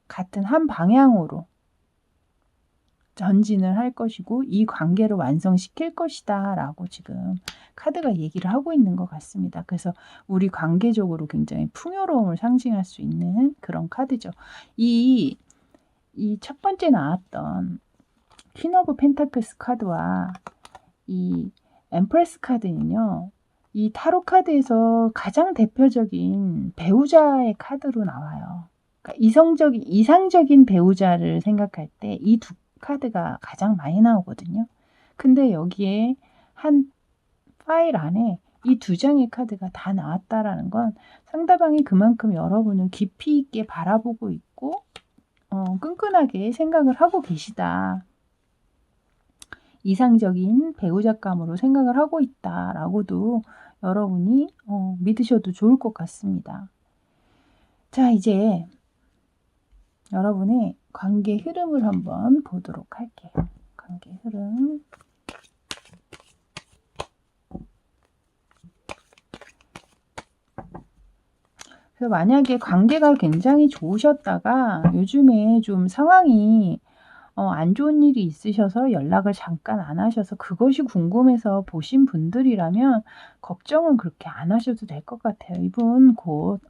같은 한 방향으로 전진을 할 것이고 이 관계를 완성시킬 것이다 라고 지금 카드가 얘기를 하고 있는 것 같습니다. 그래서 우리 관계적으로 굉장히 풍요로움을 상징할 수 있는 그런 카드죠. 이 첫 번째 나왔던 퀸 오브 펜타클스 카드와 이 엠프레스 카드는요. 이 타로 카드에서 가장 대표적인 배우자의 카드로 나와요. 그러니까 이상적인 배우자를 생각할 때 이 두 카드가 가장 많이 나오거든요. 근데 여기에 한 파일 안에 이 두 장의 카드가 다 나왔다라는 건 상대방이 그만큼 여러분을 깊이 있게 바라보고 있고 끈끈하게 생각을 하고 계시다. 이상적인 배우자감으로 생각을 하고 있다라고도 여러분이 믿으셔도 좋을 것 같습니다. 자, 이제 여러분의 관계 흐름을 한번 보도록 할게요. 관계 흐름. 그래서 만약에 관계가 굉장히 좋으셨다가 요즘에 좀 상황이 안 좋은 일이 있으셔서 연락을 잠깐 안 하셔서 그것이 궁금해서 보신 분들이라면 걱정은 그렇게 안 하셔도 될 것 같아요. 이분 곧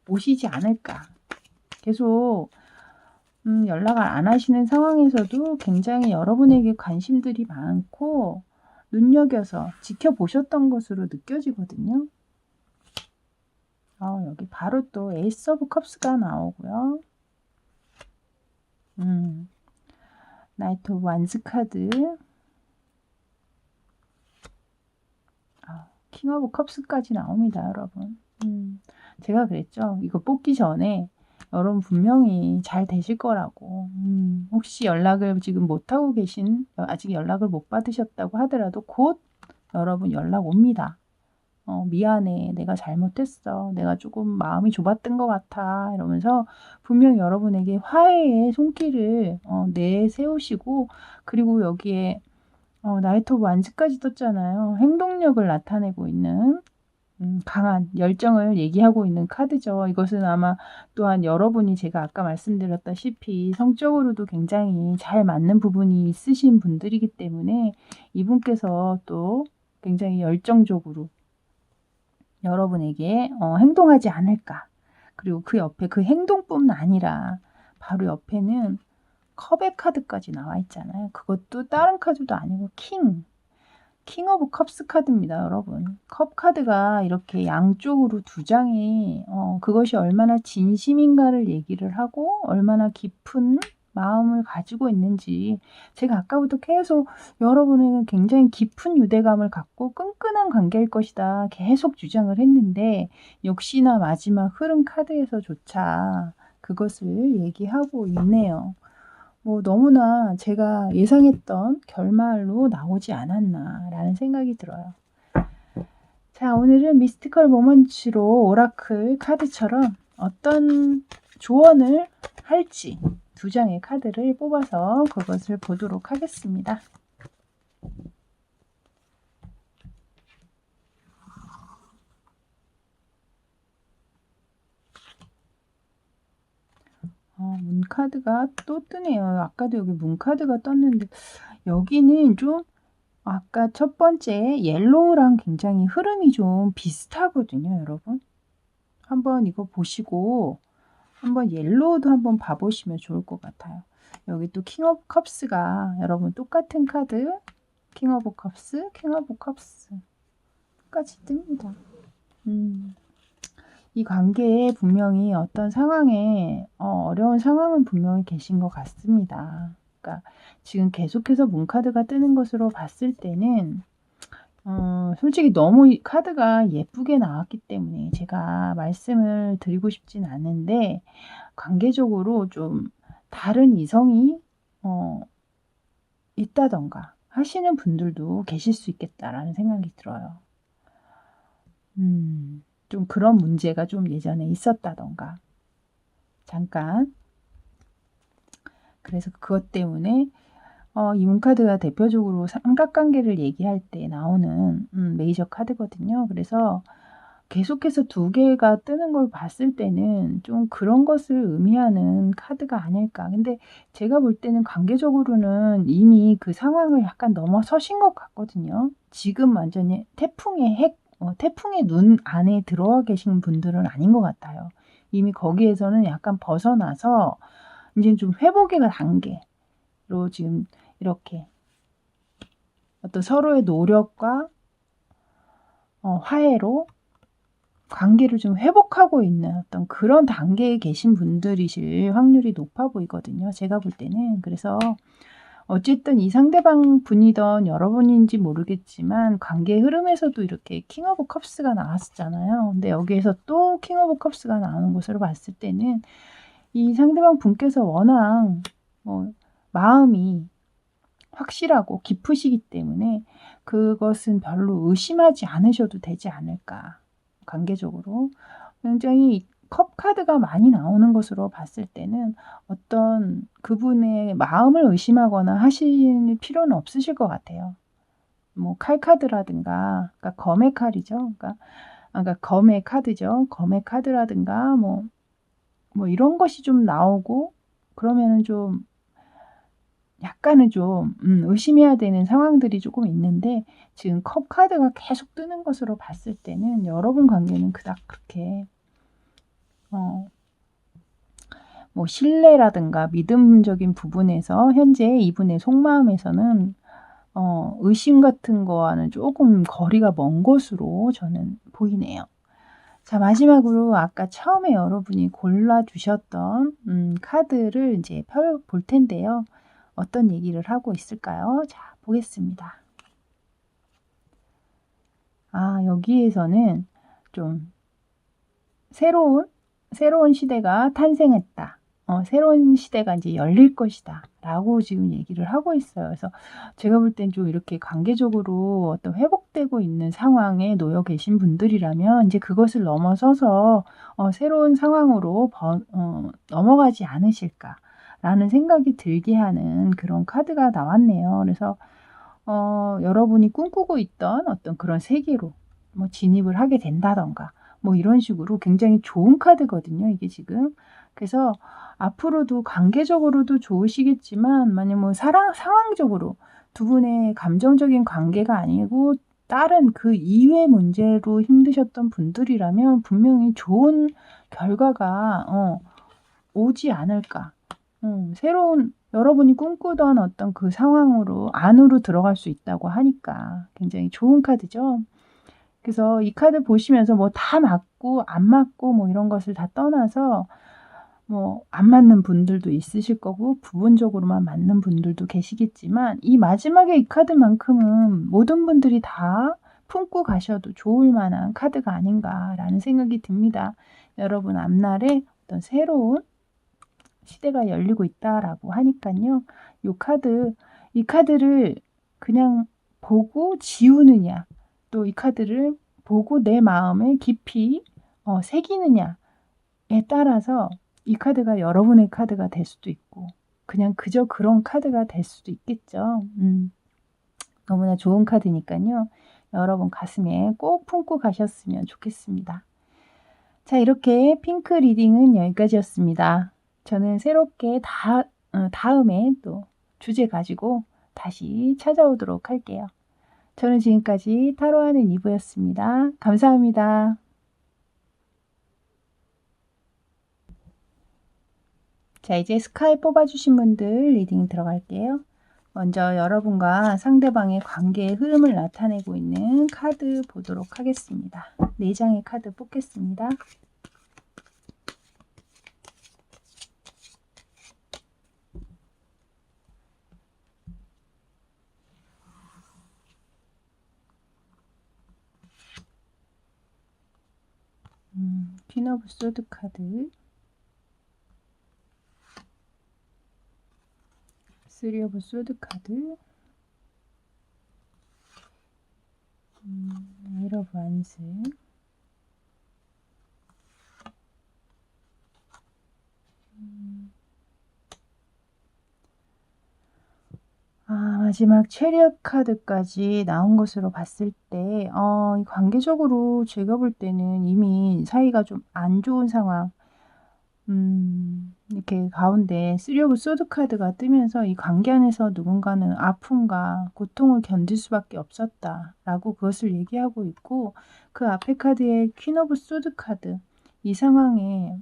오시지 않을까. 계속 연락을 안 하시는 상황에서도 굉장히 여러분에게 관심들이 많고 눈여겨서 지켜보셨던 것으로 느껴지거든요. 여기 바로 또 에이스 오브 컵스가 나오고요. 나이트 오브 완스 카드. 킹 오브 컵스까지 나옵니다, 여러분. 제가 그랬죠. 이거 뽑기 전에 여러분 분명히 잘 되실 거라고. 혹시 연락을 지금 못하고 아직 연락을 못 받으셨다고 하더라도 곧 여러분 연락 옵니다. 미안해. 내가 잘못했어. 내가 조금 마음이 좁았던 것 같아. 이러면서 분명히 여러분에게 화해의 손길을 내세우시고, 그리고 여기에 나이트 오브 완즈까지 떴잖아요. 행동력을 나타내고 있는 강한 열정을 얘기하고 있는 카드죠. 이것은 아마 또한 여러분이 제가 아까 말씀드렸다시피 성적으로도 굉장히 잘 맞는 부분이 있으신 분들이기 때문에 이분께서 또 굉장히 열정적으로 여러분에게 행동하지 않을까. 그리고 그 옆에 그 행동뿐만 아니라 바로 옆에는 컵의 카드까지 나와 있잖아요. 그것도 다른 카드도 아니고 킹 오브 컵스 카드입니다, 여러분. 컵 카드가 이렇게 양쪽으로 두 장이 그것이 얼마나 진심인가를 얘기를 하고 얼마나 깊은 마음을 가지고 있는지, 제가 아까부터 계속 여러분에게 굉장히 깊은 유대감을 갖고 끈끈한 관계일 것이다 계속 주장을 했는데, 역시나 마지막 흐름 카드에서조차 그것을 얘기하고 있네요. 너무나 제가 예상했던 결말로 나오지 않았나라는 생각이 들어요. 자, 오늘은 미스티컬 모먼츠로 오라클 카드처럼 어떤 조언을 할지 두 장의 카드를 뽑아서 그것을 보도록 하겠습니다. 문카드가 또 뜨네요. 아까도 여기 문카드가 떴는데 여기는 좀 아까 첫 번째 옐로우랑 굉장히 흐름이 좀 비슷하거든요, 여러분. 한번 이거 보시고 한번 옐로우도 한번 봐보시면 좋을 것 같아요. 여기 또 킹 오브 컵스가 여러분 똑같은 카드, 킹 오브 컵스, 킹 오브 컵스 똑같이 뜹니다. 이 관계에 분명히 어떤 상황에 어려운 상황은 분명히 계신 것 같습니다. 그러니까 지금 계속해서 문카드가 뜨는 것으로 봤을 때는 솔직히 너무 카드가 예쁘게 나왔기 때문에 제가 말씀을 드리고 싶진 않은데, 관계적으로 좀 다른 이성이 있다던가 하시는 분들도 계실 수 있겠다라는 생각이 들어요. 좀 그런 문제가 좀 예전에 있었다던가 잠깐. 그래서 그것 때문에 이 문카드가 대표적으로 삼각관계를 얘기할 때 나오는 메이저 카드거든요. 그래서 계속해서 두 개가 뜨는 걸 봤을 때는 좀 그런 것을 의미하는 카드가 아닐까. 근데 제가 볼 때는 관계적으로는 이미 그 상황을 약간 넘어서신 것 같거든요. 지금 완전히 태풍의 눈 안에 들어와 계신 분들은 아닌 것 같아요. 이미 거기에서는 약간 벗어나서 이제 좀 회복의 단계로 지금 이렇게 어떤 서로의 노력과 화해로 관계를 좀 회복하고 있는 어떤 그런 단계에 계신 분들이실 확률이 높아 보이거든요, 제가 볼 때는. 그래서 어쨌든 이 상대방 분이던 여러분인지 모르겠지만 관계 흐름에서도 이렇게 킹 오브 컵스가 나왔었잖아요. 근데 여기에서 또 킹 오브 컵스가 나오는 것으로 봤을 때는 이 상대방 분께서 워낙 마음이 확실하고 깊으시기 때문에 그것은 별로 의심하지 않으셔도 되지 않을까. 관계적으로 굉장히 컵 카드가 많이 나오는 것으로 봤을 때는 어떤 그분의 마음을 의심하거나 하실 필요는 없으실 것 같아요. 뭐 칼 카드라든가, 그러니까 검의 칼이죠. 그러니까 검의 카드죠. 검의 카드라든가 뭐 이런 것이 좀 나오고 그러면은 좀 약간은 좀 의심해야 되는 상황들이 조금 있는데, 지금 컵 카드가 계속 뜨는 것으로 봤을 때는 여러분 관계는 그닥 그렇게 뭐 신뢰라든가 믿음적인 부분에서 현재 이분의 속마음에서는 의심 같은 거와는 조금 거리가 먼 것으로 저는 보이네요. 자, 마지막으로 아까 처음에 여러분이 골라 주셨던 카드를 이제 펴 볼 텐데요. 어떤 얘기를 하고 있을까요? 자, 보겠습니다. 여기에서는 좀 새로운 시대가 탄생했다. 새로운 시대가 이제 열릴 것이다. 라고 지금 얘기를 하고 있어요. 그래서 제가 볼 땐 좀 이렇게 관계적으로 어떤 회복되고 있는 상황에 놓여 계신 분들이라면 이제 그것을 넘어서서 새로운 상황으로 넘어가지 않으실까라는 생각이 들게 하는 그런 카드가 나왔네요. 그래서 여러분이 꿈꾸고 있던 어떤 그런 세계로 뭐 진입을 하게 된다던가 뭐 이런 식으로 굉장히 좋은 카드거든요, 이게 지금. 그래서 앞으로도 관계적으로도 좋으시겠지만 만약 뭐 상황적으로 두 분의 감정적인 관계가 아니고 다른 그 이외 문제로 힘드셨던 분들이라면 분명히 좋은 결과가 오지 않을까. 새로운 여러분이 꿈꾸던 어떤 그 상황으로 안으로 들어갈 수 있다고 하니까 굉장히 좋은 카드죠. 그래서 이 카드 보시면서 뭐 다 맞고 안 맞고 뭐 이런 것을 다 떠나서 뭐 안 맞는 분들도 있으실 거고 부분적으로만 맞는 분들도 계시겠지만 이 마지막에 이 카드만큼은 모든 분들이 다 품고 가셔도 좋을 만한 카드가 아닌가라는 생각이 듭니다. 여러분 앞날에 어떤 새로운 시대가 열리고 있다라고 하니깐요. 이 카드를 그냥 보고 지우느냐, 또 이 카드를 보고 내 마음에 깊이 새기느냐에 따라서 이 카드가 여러분의 카드가 될 수도 있고 그냥 그저 그런 카드가 될 수도 있겠죠. 너무나 좋은 카드니깐요. 여러분 가슴에 꼭 품고 가셨으면 좋겠습니다. 자, 이렇게 핑크 리딩은 여기까지였습니다. 저는 새롭게 다음에 또 주제 가지고 다시 찾아오도록 할게요. 저는 지금까지 타로하는 이브였습니다. 감사합니다. 자, 이제 스카이 뽑아주신 분들 리딩 들어갈게요. 먼저 여러분과 상대방의 관계의 흐름을 나타내고 있는 카드 보도록 하겠습니다. 4장의 카드 뽑겠습니다. 퀸 오브 소드 카드, 3 오브 소드 카드, 8 오브 완스, 마지막 체리엇 카드까지 나온 것으로 봤을 때 관계적으로 제가 볼 때는 이미 사이가 좀 안 좋은 상황, 이렇게 가운데 3 오브 소드 카드가 뜨면서 이 관계 안에서 누군가는 아픔과 고통을 견딜 수밖에 없었다라고 그것을 얘기하고 있고, 그 앞에 카드의 퀸 오브 소드 카드, 이 상황에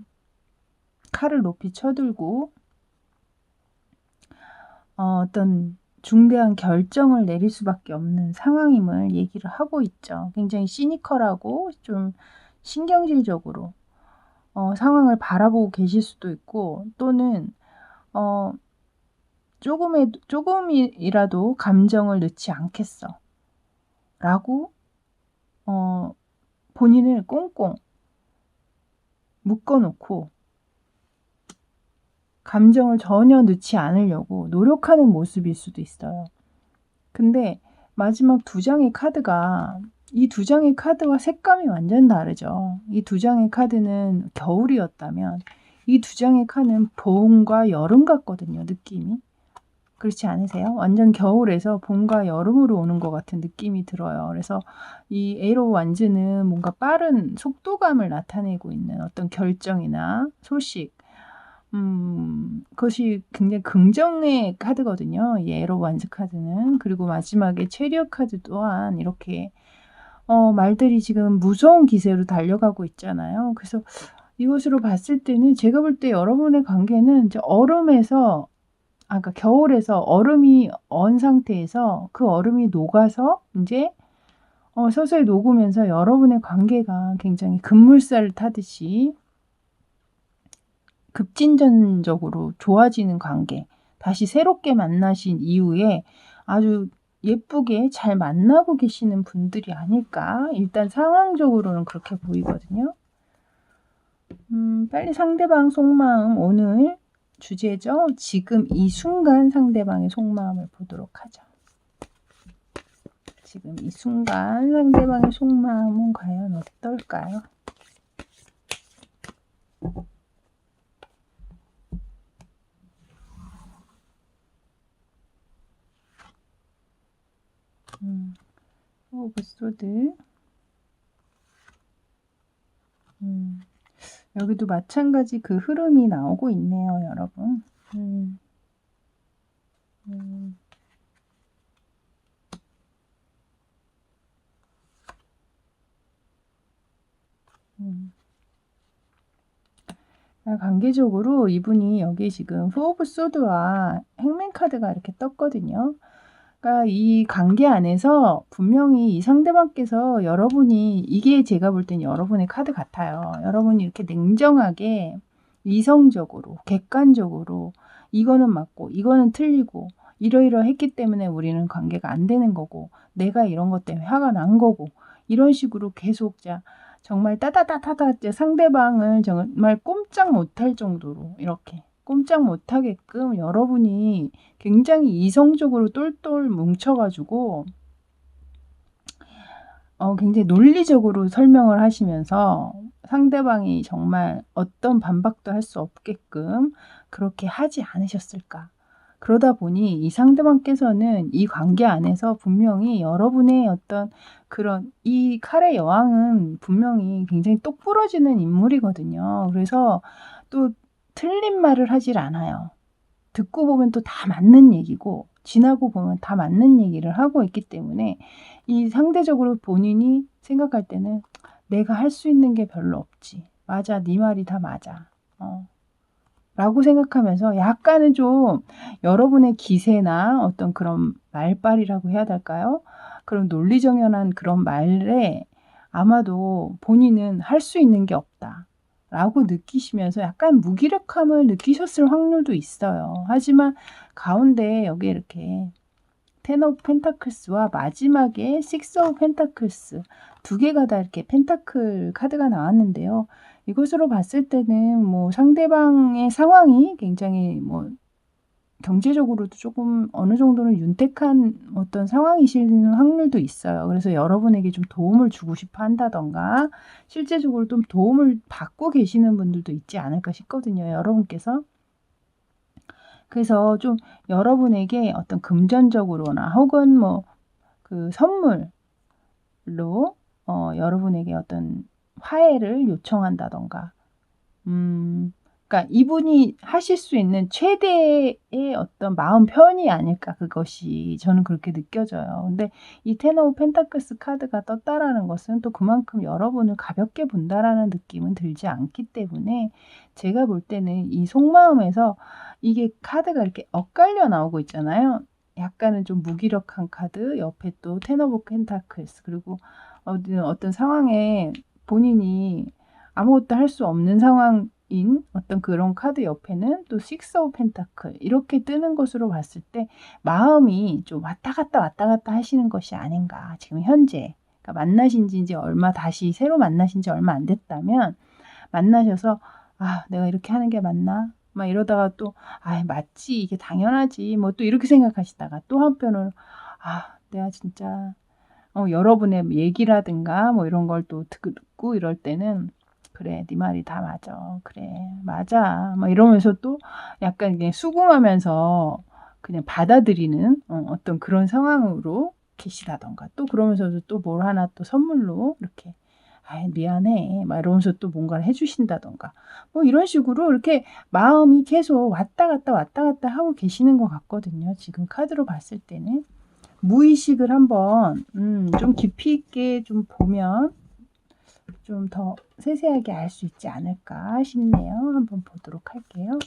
칼을 높이 쳐들고 어떤 중대한 결정을 내릴 수밖에 없는 상황임을 얘기를 하고 있죠. 굉장히 시니컬하고 좀 신경질적으로 상황을 바라보고 계실 수도 있고, 또는 조금이라도 감정을 넣지 않겠어 라고 본인을 꽁꽁 묶어놓고 감정을 전혀 넣지 않으려고 노력하는 모습일 수도 있어요. 근데 마지막 2장의 카드가 이 2장의 카드와 색감이 완전 다르죠. 이 2장의 카드는 겨울이었다면 이 2장의 카드는 봄과 여름 같거든요, 느낌이. 그렇지 않으세요? 완전 겨울에서 봄과 여름으로 오는 것 같은 느낌이 들어요. 그래서 이 에로 완즈는 뭔가 빠른 속도감을 나타내고 있는 어떤 결정이나 소식, 그것이 굉장히 긍정의 카드거든요. 이 에로 완즈 카드는. 그리고 마지막에 체리엇 카드 또한 이렇게 말들이 지금 무서운 기세로 달려가고 있잖아요. 그래서 이것으로 봤을 때는 제가 볼 때 여러분의 관계는 이제 얼음에서 그러니까 겨울에서 얼음이 언 상태에서 그 얼음이 녹아서 인제 서서히 녹으면서 여러분의 관계가 굉장히 급물살을 타듯이 급진전적으로 좋아지는 관계, 다시 새롭게 만나신 이후에 아주 예쁘게 잘 만나고 계시는 분들이 아닐까. 일단 상황적으로는 그렇게 보이거든요. 빨리 상대방 속마음, 오늘 주제죠. 지금 이 순간 상대방의 속마음을 보도록 하죠. 지금 이 순간 상대방의 속마음은 과연 어떨까요? 오브 소드. 여기도 마찬가지 그 흐름이 나오고 있네요, 여러분. 관계적으로 이분이 여기 지금 포 오브 소드와 행맨 카드가 이렇게 떴거든요. 그러니까 이 관계 안에서 분명히 이 상대방께서 여러분이 이게 제가 볼 땐 여러분의 카드 같아요. 여러분이 이렇게 냉정하게 이성적으로 객관적으로 이거는 맞고 이거는 틀리고 이러이러했기 때문에 우리는 관계가 안 되는 거고 내가 이런 것 때문에 화가 난 거고 이런 식으로 계속 정말 따다다다다 상대방을 정말 꼼짝 못할 정도로 이렇게 꼼짝 못하게끔 여러분이 굉장히 이성적으로 똘똘 뭉쳐가지고 굉장히 논리적으로 설명을 하시면서 상대방이 정말 어떤 반박도 할 수 없게끔 그렇게 하지 않으셨을까. 그러다 보니 이 상대방께서는 이 관계 안에서 분명히 여러분의 어떤 그런 이 칼의 여왕은 분명히 굉장히 똑부러지는 인물이거든요. 그래서 또 틀린 말을 하질 않아요. 듣고 보면 또 다 맞는 얘기고 지나고 보면 다 맞는 얘기를 하고 있기 때문에 이 상대적으로 본인이 생각할 때는 내가 할 수 있는 게 별로 없지. 맞아, 네 말이 다 맞아. 라고 생각하면서 약간은 좀 여러분의 기세나 어떤 그런 말빨이라고 해야 될까요? 그런 논리정연한 그런 말에 아마도 본인은 할 수 있는 게 없다. 라고 느끼시면서 약간 무기력함을 느끼셨을 확률도 있어요. 하지만 가운데 여기 이렇게 텐 오브 펜타클스와 마지막에 식스 오브 펜타클스 두 개가 다 이렇게 펜타클 카드가 나왔는데요. 이것으로 봤을 때는 뭐 상대방의 상황이 굉장히 뭐 경제적으로도 조금 어느 정도는 윤택한 어떤 상황이실 확률도 있어요. 그래서 여러분에게 좀 도움을 주고 싶어 한다던가 실제적으로 좀 도움을 받고 계시는 분들도 있지 않을까 싶거든요. 여러분께서. 그래서 좀 여러분에게 어떤 금전적으로나 혹은 뭐 그 선물로 여러분에게 어떤 화해를 요청한다던가 그러니까 이분이 하실 수 있는 최대의 어떤 마음 표현이 아닐까 그것이 저는 그렇게 느껴져요. 근데 이 텐 오브 펜타클스 카드가 떴다라는 것은 또 그만큼 여러분을 가볍게 본다라는 느낌은 들지 않기 때문에 제가 볼 때는 이 속마음에서 이게 카드가 이렇게 엇갈려 나오고 있잖아요. 약간은 좀 무기력한 카드, 옆에 또 텐 오브 펜타클스 그리고 어떤 상황에 본인이 아무것도 할 수 없는 상황인 어떤 그런 카드 옆에는 또 식스 오브 펜타클 이렇게 뜨는 것으로 봤을 때 마음이 좀 왔다 갔다 하시는 것이 아닌가 지금 현재 그러니까 만나신 지 이제 다시 새로 만나신 지 얼마 안 됐다면 만나셔서 내가 이렇게 하는 게 맞나? 막 이러다가 또 '아이 맞지. 이게 당연하지.' 뭐 또 이렇게 생각하시다가 또 한편으로 '아 내가 진짜' 여러분의 얘기라든가 뭐 이런 걸 또 듣고 이럴 때는 '그래. 네 말이 다 맞아. 그래. 맞아.' 막 이러면서 또 약간 이게 수긍하면서 그냥 받아들이는 어떤 그런 상황으로 계시다든가 또 그러면서도 또 뭘 하나 또 선물로 이렇게 "아이 미안해." 막 이러면서 또 뭔가를 해 주신다든가 뭐 이런 식으로 이렇게 마음이 계속 왔다 갔다, 왔다 갔다 하고 계시는 것 같거든요, 지금 카드로 봤을 때는. 무의식을 한번 좀 깊이 있게 좀 보면 좀 더 세세하게 알 수 있지 않을까 싶네요. 한번 보도록 할게요.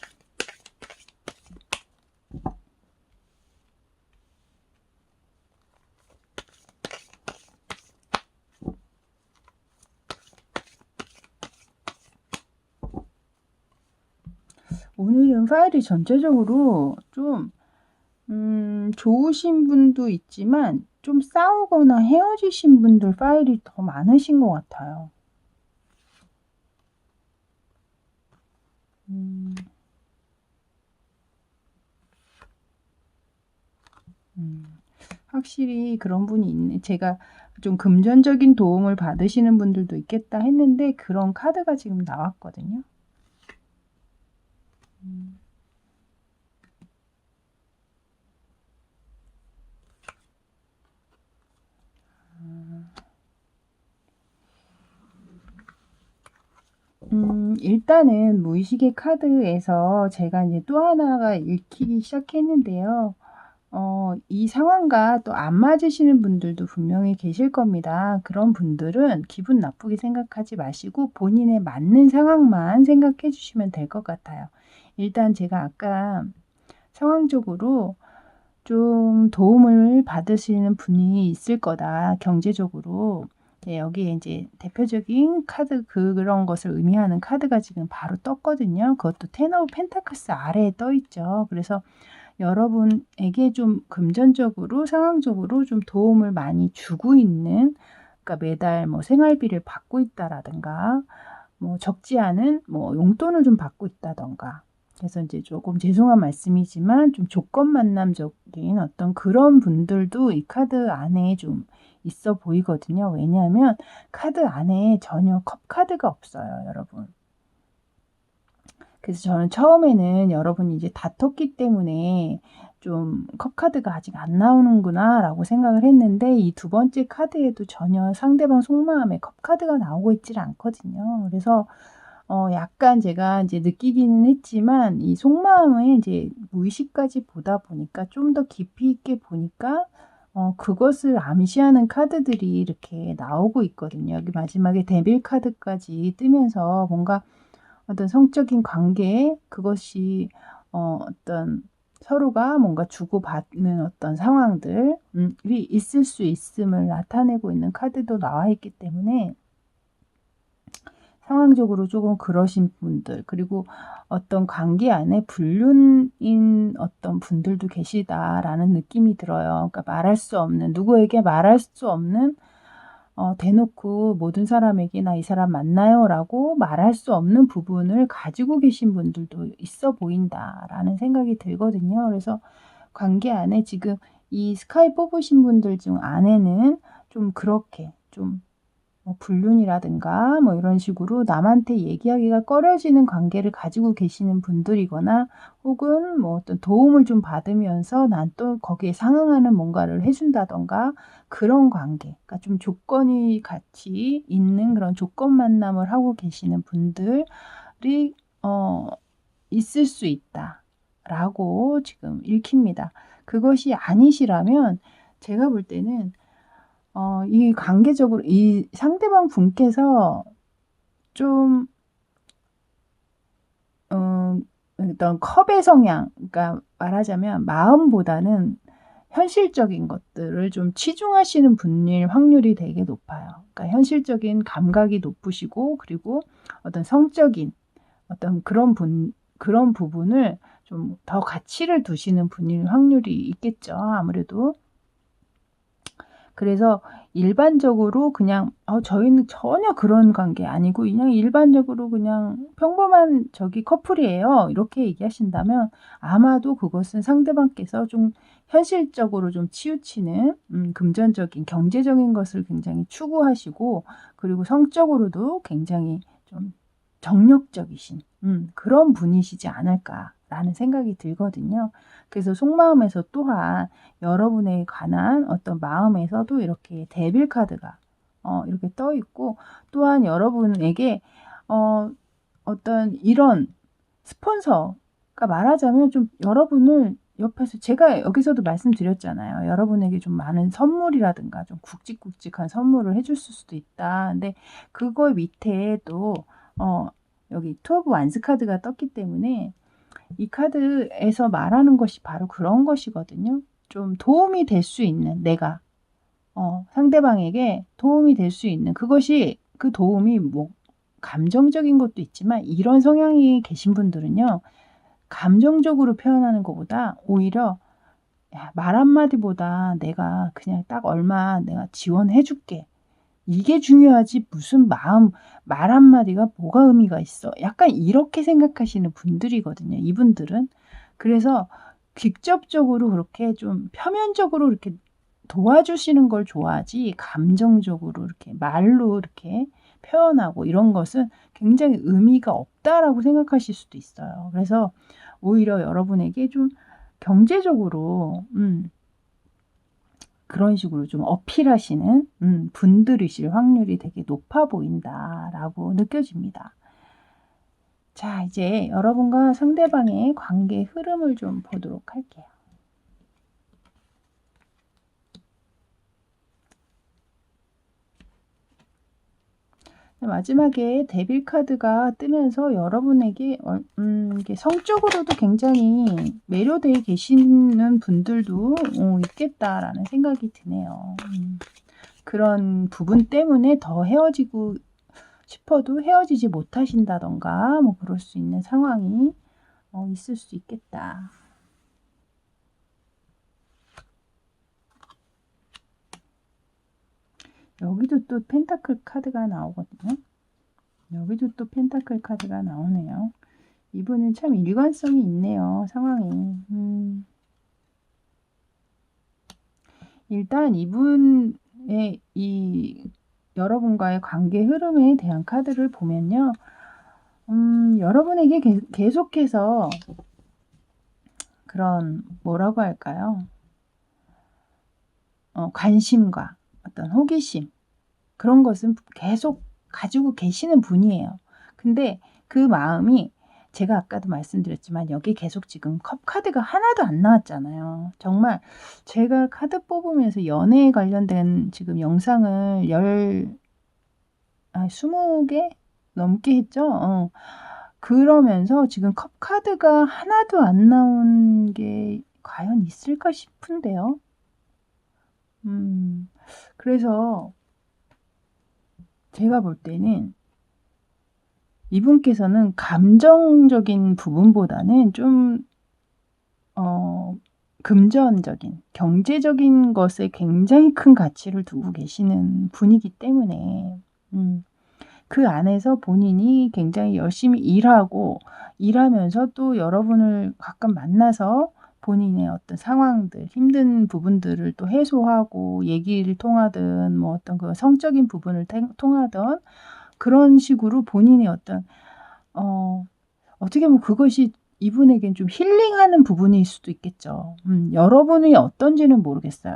오늘은 파일이 전체적으로 좀 좋으신 분도 있지만 좀 싸우거나 헤어지신 분들 파일이 더 많으신 것 같아요. 음. 음. 확실히 그런 분이 있네. 제가 좀 금전적인 도움을 받으시는 분들도 있겠다 했는데 그런 카드가 지금 나왔거든요. 음. 일단은 무의식의 카드에서 제가 이제 또 하나가 읽히기 시작했는데요. 이 상황과 또 안 맞으시는 분들도 분명히 계실 겁니다. 그런 분들은 기분 나쁘게 생각하지 마시고 본인에 맞는 상황만 생각해 주시면 될 것 같아요. 일단 제가 아까 상황적으로 좀 도움을 받으시는 분이 있을 거다, 경제적으로. 네, 여기에 이제 대표적인 카드 그런 것을 의미하는 카드가 지금 바로 떴거든요. 그것도 텐 오브 펜타클스 아래에 떠 있죠. 그래서 여러분에게 좀 금전적으로 상황적으로 좀 도움을 많이 주고 있는, 그러니까 매달 뭐 생활비를 받고 있다라든가 뭐 적지 않은 뭐 용돈을 좀 받고 있다든가, 그래서 인제 조금 죄송한 말씀이지만 좀 조건 만남적인 어떤 그런 분들도 이 카드 안에 좀 있어 보이거든요. 왜냐하면 카드 안에 전혀 컵 카드가 없어요, 여러분. 그래서 저는 처음에는 여러분이 이제 다퉜기 때문에 좀 '컵 카드가 아직 안 나오는구나.'라고 생각을 했는데 이 두 번째 카드에도 전혀 상대방 속마음에 컵 카드가 나오고 있지를 않거든요. 그래서 약간 제가 인제 느끼기는 했지만 이 속마음을 인제 무의식까지 보다 보니까 좀 더 깊이 있게 보니까 그것을 암시하는 카드들이 이렇게 나오고 있거든요. 여기 마지막에 데빌 카드까지 뜨면서 뭔가 어떤 성적인 관계, 그것이 어떤 서로가 뭔가 주고받는 어떤 상황들 이 있을 수 있음을 나타내고 있는 카드도 나와 있기 때문에 상황적으로 조금 그러신 분들, 그리고 어떤 관계 안에 불륜인 어떤 분들도 계시다라는 느낌이 들어요. 그러니까 말할 수 없는, 누구에게 말할 수 없는, 대놓고 모든 사람에게 "나 이 사람 만나요."라고 말할 수 없는 부분을 가지고 계신 분들도 있어 보인다라는 생각이 들거든요. 그래서 관계 안에 지금 이 스카이 뽑으신 분들 중 안에는 좀 그렇게 좀 뭐 불륜이라든가 뭐 이런 식으로 남한테 얘기하기가 꺼려지는 관계를 가지고 계시는 분들이거나, 혹은 뭐 어떤 도움을 좀 받으면서 난 또 거기에 상응하는 뭔가를 해 준다든가 그런 관계, 그러니까 좀 조건이 같이 있는 그런 조건 만남을 하고 계시는 분들이 어 있을 수 있다라고 지금 읽힙니다. 그것이 아니시라면 제가 볼 때는 이 관계적으로 이 상대방 분께서 좀 어 어떤 컵의 성향, 그러니까 말하자면 마음보다는 현실적인 것들을 좀 치중하시는 분일 확률이 되게 높아요. 그러니까 현실적인 감각이 높으시고, 그리고 어떤 성적인 어떤 그런 부분을 좀 더 가치를 두시는 분일 확률이 있겠죠, 아무래도. 그래서 일반적으로 그냥 저희는 전혀 그런 관계 아니고 그냥 일반적으로 그냥 평범한 커플이에요. 이렇게 얘기하신다면 아마도 그것은 상대방께서 좀 현실적으로 좀 치우치는 금전적인 경제적인 것을 굉장히 추구하시고 그리고 성적으로도 굉장히 좀 정력적이신 그런 분이시지 않을까라는 생각이 들거든요. 그래서 속마음에서 또한 여러분에 관한 어떤 마음에서도 이렇게 데빌 카드가 이렇게 떠 있고 또한 여러분에게 어떤 이런 스폰서가 말하자면 좀 여러분을 옆에서 제가 여기서도 말씀드렸잖아요. 여러분에게 좀 많은 선물이라든가 좀 굵직굵직한 선물을 해줄 수도 있다. 근데 그거 밑에 또 여기 투 오브 완스 카드가 떴기 때문에 이 카드에서 말하는 것이 바로 그런 것이거든요. 좀 도움이 될 수 있는 내가 상대방에게 도움이 될 수 있는 그것이 그 도움이 뭐 감정적인 것도 있지만 이런 성향이 계신 분들은요. 감정적으로 표현하는 것보다 오히려 말 한마디보다 내가 그냥 딱 얼마 내가 지원해 줄게. 이게 중요하지 무슨 말 한마디가 뭐가 의미가 있어. 약간 이렇게 생각하시는 분들이거든요. 이분들은. 그래서 직접적으로 그렇게 좀 표면적으로 이렇게 도와주시는 걸 좋아하지 감정적으로 이렇게 말로 이렇게 표현하고 이런 것은 굉장히 의미가 없다라고 생각하실 수도 있어요. 그래서 오히려 여러분에게 좀 경제적으로 그런 식으로 좀 어필하시는 분들이실 확률이 되게 높아 보인다라고 느껴집니다. 자, 이제 여러분과 상대방의 관계 흐름을 좀 보도록 할게요. 마지막에 데빌 카드가 뜨면서 여러분에게 이게 성적으로도 굉장히 매료되어 계시는 분들도 있겠다라는 생각이 드네요. 그런 부분 때문에 더 헤어지고 싶어도 헤어지지 못하신다던가 뭐 그럴 수 있는 상황이 있을 수 있겠다. 여기도 또 펜타클 카드가 나오거든요. 여기도 또 펜타클 카드가 나오네요. 이분은 참 일관성이 있네요. 상황이. 일단 이분의 이 여러분과의 관계 흐름에 대한 카드를 보면요. 여러분에게 계속해서 그런 뭐라고 할까요? 관심과 어떤 호기심 그런 것은 계속 가지고 계시는 분이에요. 근데 그 마음이 제가 아까도 말씀드렸지만 여기 계속 지금 컵 카드가 하나도 안 나왔잖아요. 정말 제가 카드 뽑으면서 연애에 관련된 지금 영상을 20개 넘게 했죠. 그러면서 지금 컵 카드가 하나도 안 나온 게 과연 있을까 싶은데요. 그래서 제가 볼 때는 이분께서는 감정적인 부분보다는 좀 금전적인, 경제적인 것에 굉장히 큰 가치를 두고 계시는 분이기 때문에 그 안에서 본인이 굉장히 열심히 일하면서 또 여러분을 가끔 만나서 본인의 어떤 상황들, 힘든 부분들을 또 해소하고 얘기를 통하든 뭐 어떤 그 성적인 부분을 통하든 그런 식으로 본인의 어떤 어떻게 보면 그것이 이분에겐 좀 힐링하는 부분일 수도 있겠죠. 여러분이 어떤지는 모르겠어요.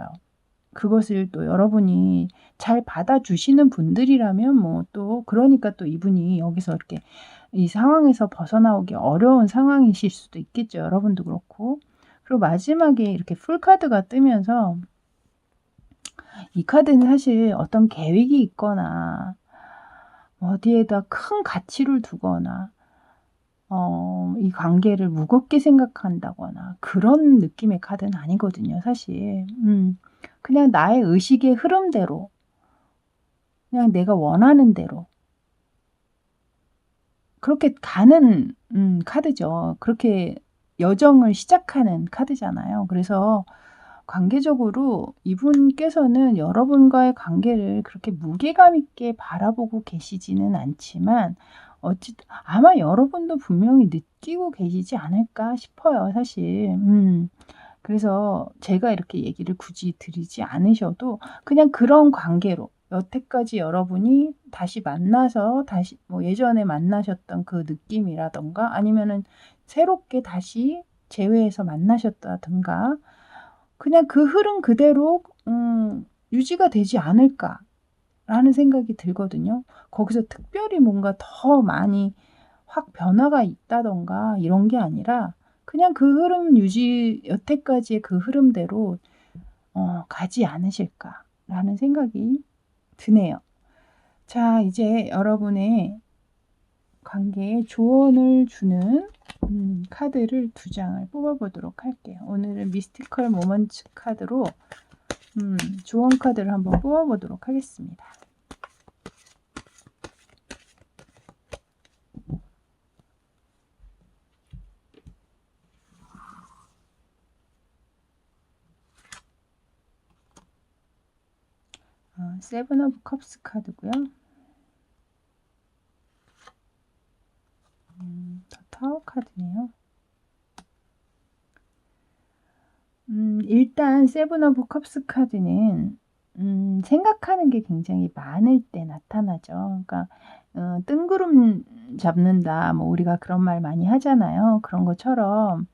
그것을 또 여러분이 잘 받아주시는 분들이라면 뭐 또 그러니까 또 이분이 여기서 이렇게 이 상황에서 벗어나오기 어려운 상황이실 수도 있겠죠. 여러분도 그렇고. 그리고 마지막에 이렇게 풀카드가 뜨면서 이 카드는 사실 어떤 계획이 있거나 어디에다 큰 가치를 두거나 이 관계를 무겁게 생각한다거나 그런 느낌의 카드는 아니거든요, 사실. 그냥 나의 의식의 흐름대로 그냥 내가 원하는 대로 그렇게 가는 카드죠. 그렇게 여정을 시작하는 카드잖아요. 그래서 관계적으로 이분께서는 여러분과의 관계를 그렇게 무게감 있게 바라보고 계시지는 않지만 어쨌든 아마 여러분도 분명히 느끼고 계시지 않을까 싶어요, 사실. 그래서 제가 이렇게 얘기를 굳이 드리지 않으셔도 그냥 그런 관계로 여태까지 여러분이 다시 만나서 다시 뭐 예전에 만나셨던 그 느낌이라든가 아니면은 새롭게 다시 재회해서 만나셨다든가 그냥 그 흐름 그대로 유지가 되지 않을까라는 생각이 들거든요. 거기서 특별히 뭔가 더 많이 확 변화가 있다든가 이런 게 아니라 그냥 그 흐름 유지 여태까지의 그 흐름대로 가지 않으실까라는 생각이 드네요. 자, 이제 여러분의 관계에 조언을 주는 카드를 2장을 뽑아보도록 할게요. 오늘은 미스티컬 모먼츠 카드로 조언 카드를 한번 뽑아보도록 하겠습니다. 세븐 오브 컵스 카드고요. 더 타워 카드네요. 일단 세븐 오브 컵스 카드는 생각하는 게 굉장히 많을 때 나타나죠. 그러니까 뜬구름 잡는다 뭐 우리가 그런 말 많이 하잖아요. 그런 것처럼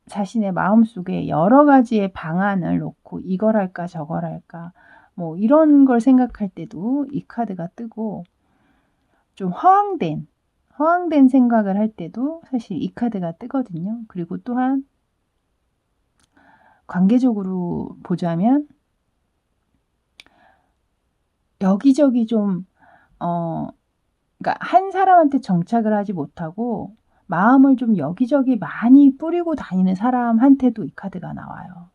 자신의 마음속에 여러 가지의 방안을 놓고 이걸 할까 저걸 할까 뭐 이런 걸 생각할 때도 이 카드가 뜨고 좀 허황된 생각을 할 때도 사실 이 카드가 뜨거든요. 그리고 또한 관계적으로 보자면 여기저기 좀 그러니까 한 사람한테 정착을 하지 못하고 마음을 좀 여기저기 많이 뿌리고 다니는 사람한테도 이 카드가 나와요.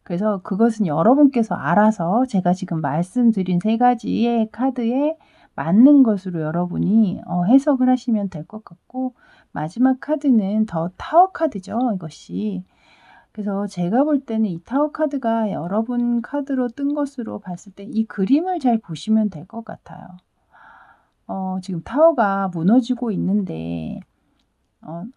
그래서 그것은 여러분께서 알아서 제가 지금 말씀드린 3가지의 카드에 맞는 것으로 여러분이 해석을 하시면 될 것 같고 마지막 카드는 더 타워 카드죠, 이것이. 그래서 제가 볼 때는 이 타워 카드가 여러분 카드로 뜬 것으로 봤을 때 이 그림을 잘 보시면 될 것 같아요. 지금 타워가 무너지고 있는데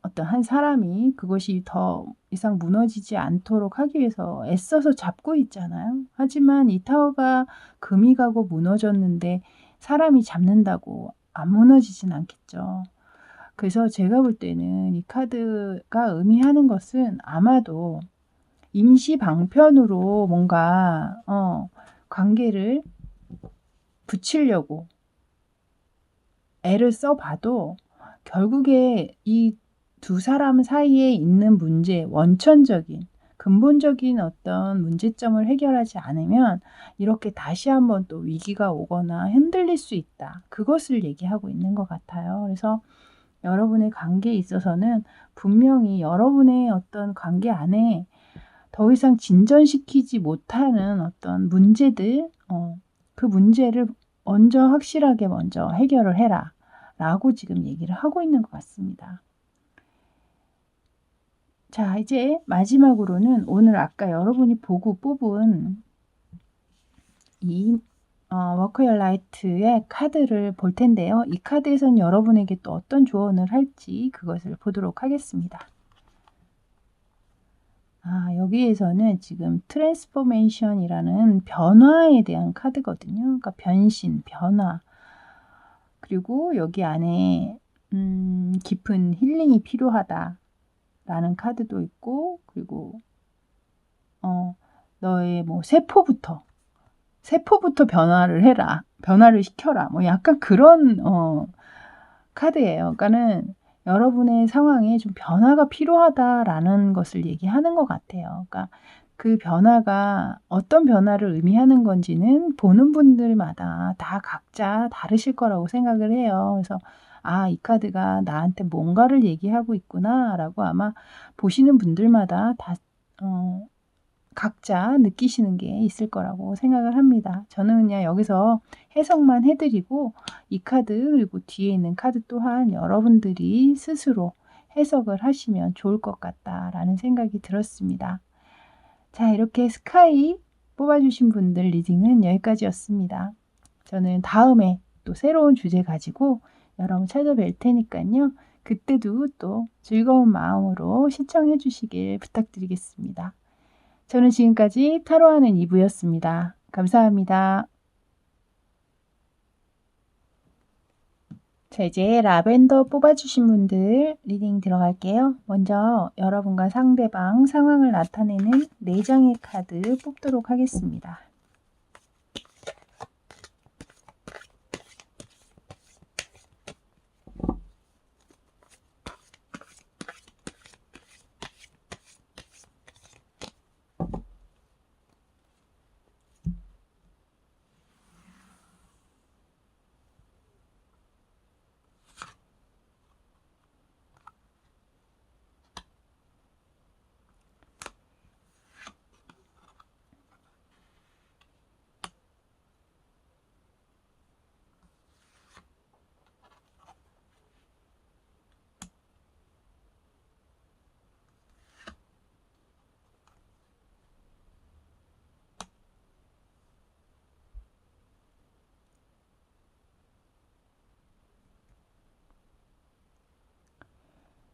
어떤 한 사람이 그것이 더 이상 무너지지 않도록 하기 위해서 애써서 잡고 있잖아요. 하지만 이 타워가 금이 가고 무너졌는데 사람이 잡는다고 안 무너지진 않겠죠. 그래서 제가 볼 때는 이 카드가 의미하는 것은 아마도 임시 방편으로 뭔가 관계를 붙이려고 애를 써봐도 결국에 이 두 사람 사이에 있는 문제, 원천적인, 근본적인 어떤 문제점을 해결하지 않으면 이렇게 다시 한번 또 위기가 오거나 흔들릴 수 있다. 그것을 얘기하고 있는 것 같아요. 그래서 여러분의 관계에 있어서는 분명히 여러분의 어떤 관계 안에 더 이상 진전시키지 못하는 어떤 문제들, 그 문제를 먼저 확실하게 먼저 해결을 해라. 라고 지금 얘기를 하고 있는 것 같습니다. 자, 이제 마지막으로는 오늘 아까 여러분이 보고 뽑은 이 워크 열 라이트의 카드를 볼 텐데요. 이 카드에선 여러분에게 또 어떤 조언을 할지 그것을 보도록 하겠습니다. 여기에서는 지금 트랜스포메이션이라는 변화에 대한 카드거든요. 그러니까 변신, 변화. 그리고 여기 안에 깊은 힐링이 필요하다. 라는 카드도 있고 그리고 너의 뭐 세포부터 변화를 해라. 변화를 시켜라. 뭐 약간 그런 카드예요. 그러니까는 여러분의 상황에 좀 변화가 필요하다라는 것을 얘기하는 것 같아요. 그러니까 그 변화가 어떤 변화를 의미하는 건지는 보는 분들마다 다 각자 다르실 거라고 생각을 해요. 그래서 이 카드가 나한테 뭔가를 얘기하고 있구나라고 아마 보시는 분들마다 다 각자 느끼시는 게 있을 거라고 생각을 합니다. 저는 그냥 여기서 해석만 해드리고 이 카드 그리고 뒤에 있는 카드 또한 여러분들이 스스로 해석을 하시면 좋을 것 같다라는 생각이 들었습니다. 자, 이렇게 스카이 뽑아주신 분들 리딩은 여기까지였습니다. 저는 다음에 또 새로운 주제 가지고 여러분 찾아뵐 테니까요. 그때도 또 즐거운 마음으로 시청해 주시길 부탁드리겠습니다. 저는 지금까지 타로하는 이브였습니다. 감사합니다. 자, 이제 라벤더 뽑아주신 분들 리딩 들어갈게요. 먼저 여러분과 상대방 상황을 나타내는 4장의 카드 뽑도록 하겠습니다.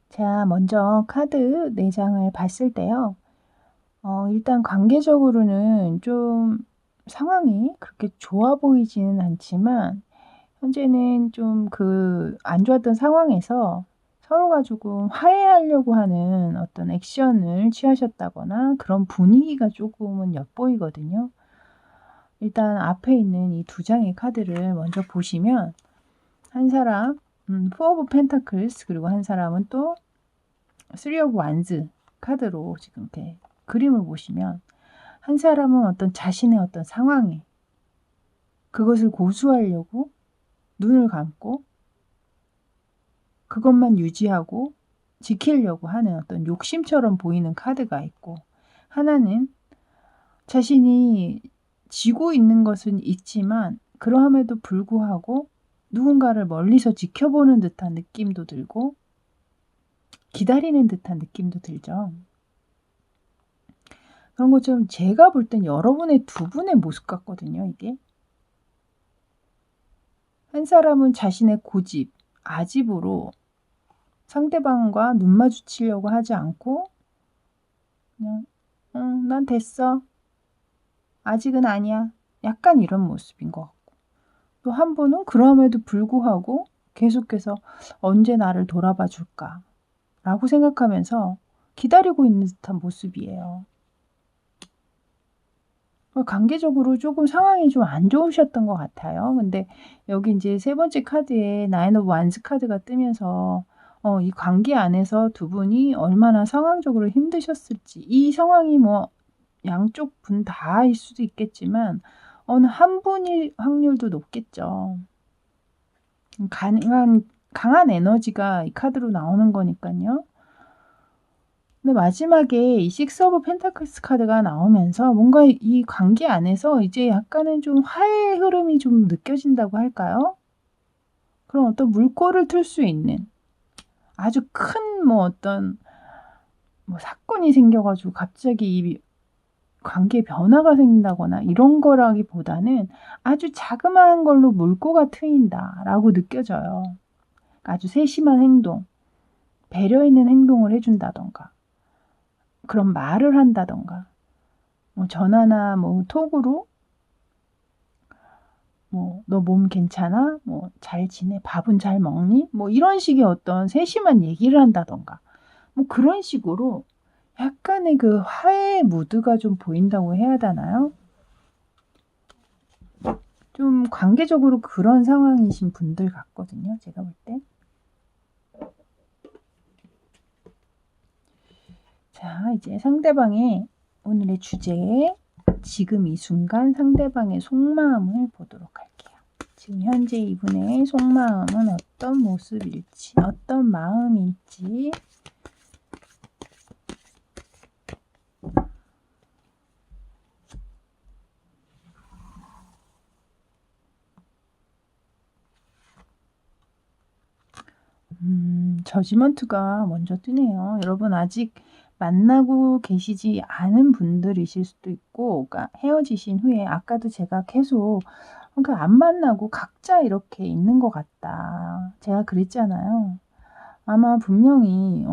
자, 먼저 카드 4장을 봤을 때요. 일단 관계적으로는 좀 상황이 그렇게 좋아 보이지는 않지만 현재는 좀 안 좋았던 상황에서 서로가 조금 화해하려고 하는 어떤 액션을 취하셨다거나 그런 분위기가 조금은 엿보이거든요. 일단 앞에 있는 이 2장의 카드를 먼저 보시면 한 사람 포 오브 펜타클스 그리고 한 사람은 또 3 오브 완즈 카드로 지금 이렇게 그림을 보시면 한 사람은 어떤 자신의 어떤 상황에 그것을 고수하려고 눈을 감고 그것만 유지하고 지키려고 하는 어떤 욕심처럼 보이는 카드가 있고 하나는 자신이 지고 있는 것은 있지만 그러함에도 불구하고 누군가를 멀리서 지켜보는 듯한 느낌도 들고 기다리는 듯한 느낌도 들죠. 그런 것처럼 제가 볼 땐 여러분의 2분의 모습 같거든요, 이게. 한 사람은 자신의 고집, 아집으로 상대방과 눈 마주치려고 하지 않고 그냥 난 됐어. 아직은 아니야. 약간 이런 모습인 것 같고. 또 한 분은 그럼에도 불구하고 계속해서 언제 나를 돌아봐 줄까? 라고 생각하면서 기다리고 있는 듯한 모습이에요. 관계적으로 조금 상황이 좀 안 좋으셨던 것 같아요. 근데 여기 이제 3번째 카드에 9 오브 완스 카드가 뜨면서 이 관계 안에서 2분이 얼마나 상황적으로 힘드셨을지 이 상황이 뭐 양쪽 분 다일 수도 있겠지만 어느 한 분일 확률도 높겠죠. 강한 에너지가 이 카드로 나오는 거니까요. 근데 마지막에 이 6 오브 펜타클스 카드가 나오면서 뭔가 이 관계 안에서 이제 약간은 좀 화해의 흐름이 좀 느껴진다고 할까요? 그런 어떤 물꼬를 틀 수 있는 아주 큰 어떤 사건이 생겨 가지고 갑자기 이 관계에 변화가 생긴다거나 이런 거라기보다는 아주 자그마한 걸로 물꼬가 트인다라고 느껴져요. 아주 세심한 행동, 배려 있는 행동을 해 준다든가 그런 말을 한다든가 전화나 톡으로 "너 몸 괜찮아? 잘 지내? 밥은 잘 먹니?" 이런 식의 어떤 세심한 얘기를 한다든가 그런 식으로 약간의 그 화해의 무드가 좀 보인다고 해야 되나요? 좀 관계적으로 그런 상황이신 분들 같거든요, 제가 볼 때. 자, 이제 상대방의 오늘의 주제, 지금 이 순간 상대방의 속마음을 보도록 할게요. 지금 현재 이분의 속마음은 어떤 모습일지, 어떤 마음일지. 저지먼트가 먼저 뜨네요. 여러분 아직 만나고 계시지 않은 분들이실 수도 있고, 그러니까 헤어지신 후에 아까도 제가 계속 그러니까 안 만나고 각자 이렇게 있는 것 같다. 제가 그랬잖아요. 아마 분명히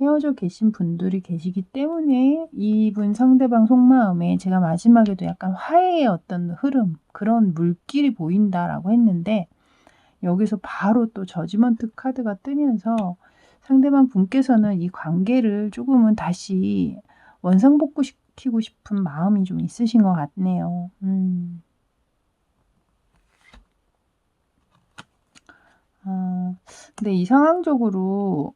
헤어져 계신 분들이 계시기 때문에 이분 상대방 속마음에 제가 마지막에도 약간 화해의 어떤 흐름, 그런 물길이 보인다라고 했는데 여기서 바로 또 저지먼트 카드가 뜨면서 상대방 분께서는 이 관계를 조금은 다시 원상복구시키고 싶은 마음이 좀 있으신 것 같네요. 근데 이 상황적으로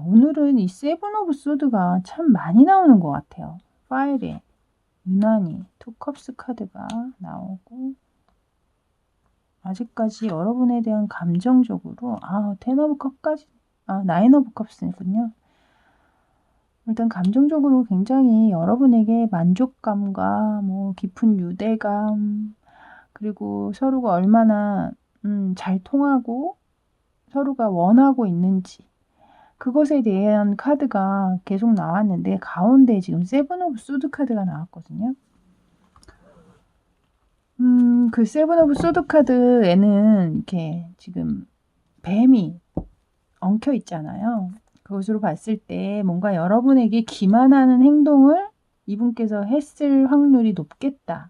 오늘은 이 세븐 오브 소드가 참 많이 나오는 것 같아요. 파일에 유난히 투 컵스 카드가 나오고 아직까지 여러분에 대한 감정적으로 텐 오브 컵까지 나인 오브 컵스군요. 일단 감정적으로 굉장히 여러분에게 만족감과 뭐 깊은 유대감, 그리고 서로가 얼마나 잘 통하고 서로가 원하고 있는지, 그것에 대한 카드가 계속 나왔는데 가운데 지금 세븐 오브 소드 카드가 나왔거든요. 그 세븐 오브 소드 카드에는 이렇게 지금 뱀이 엉켜 있잖아요. 그것으로 봤을 때 뭔가 여러분에게 기만하는 행동을 이분께서 했을 확률이 높겠다라는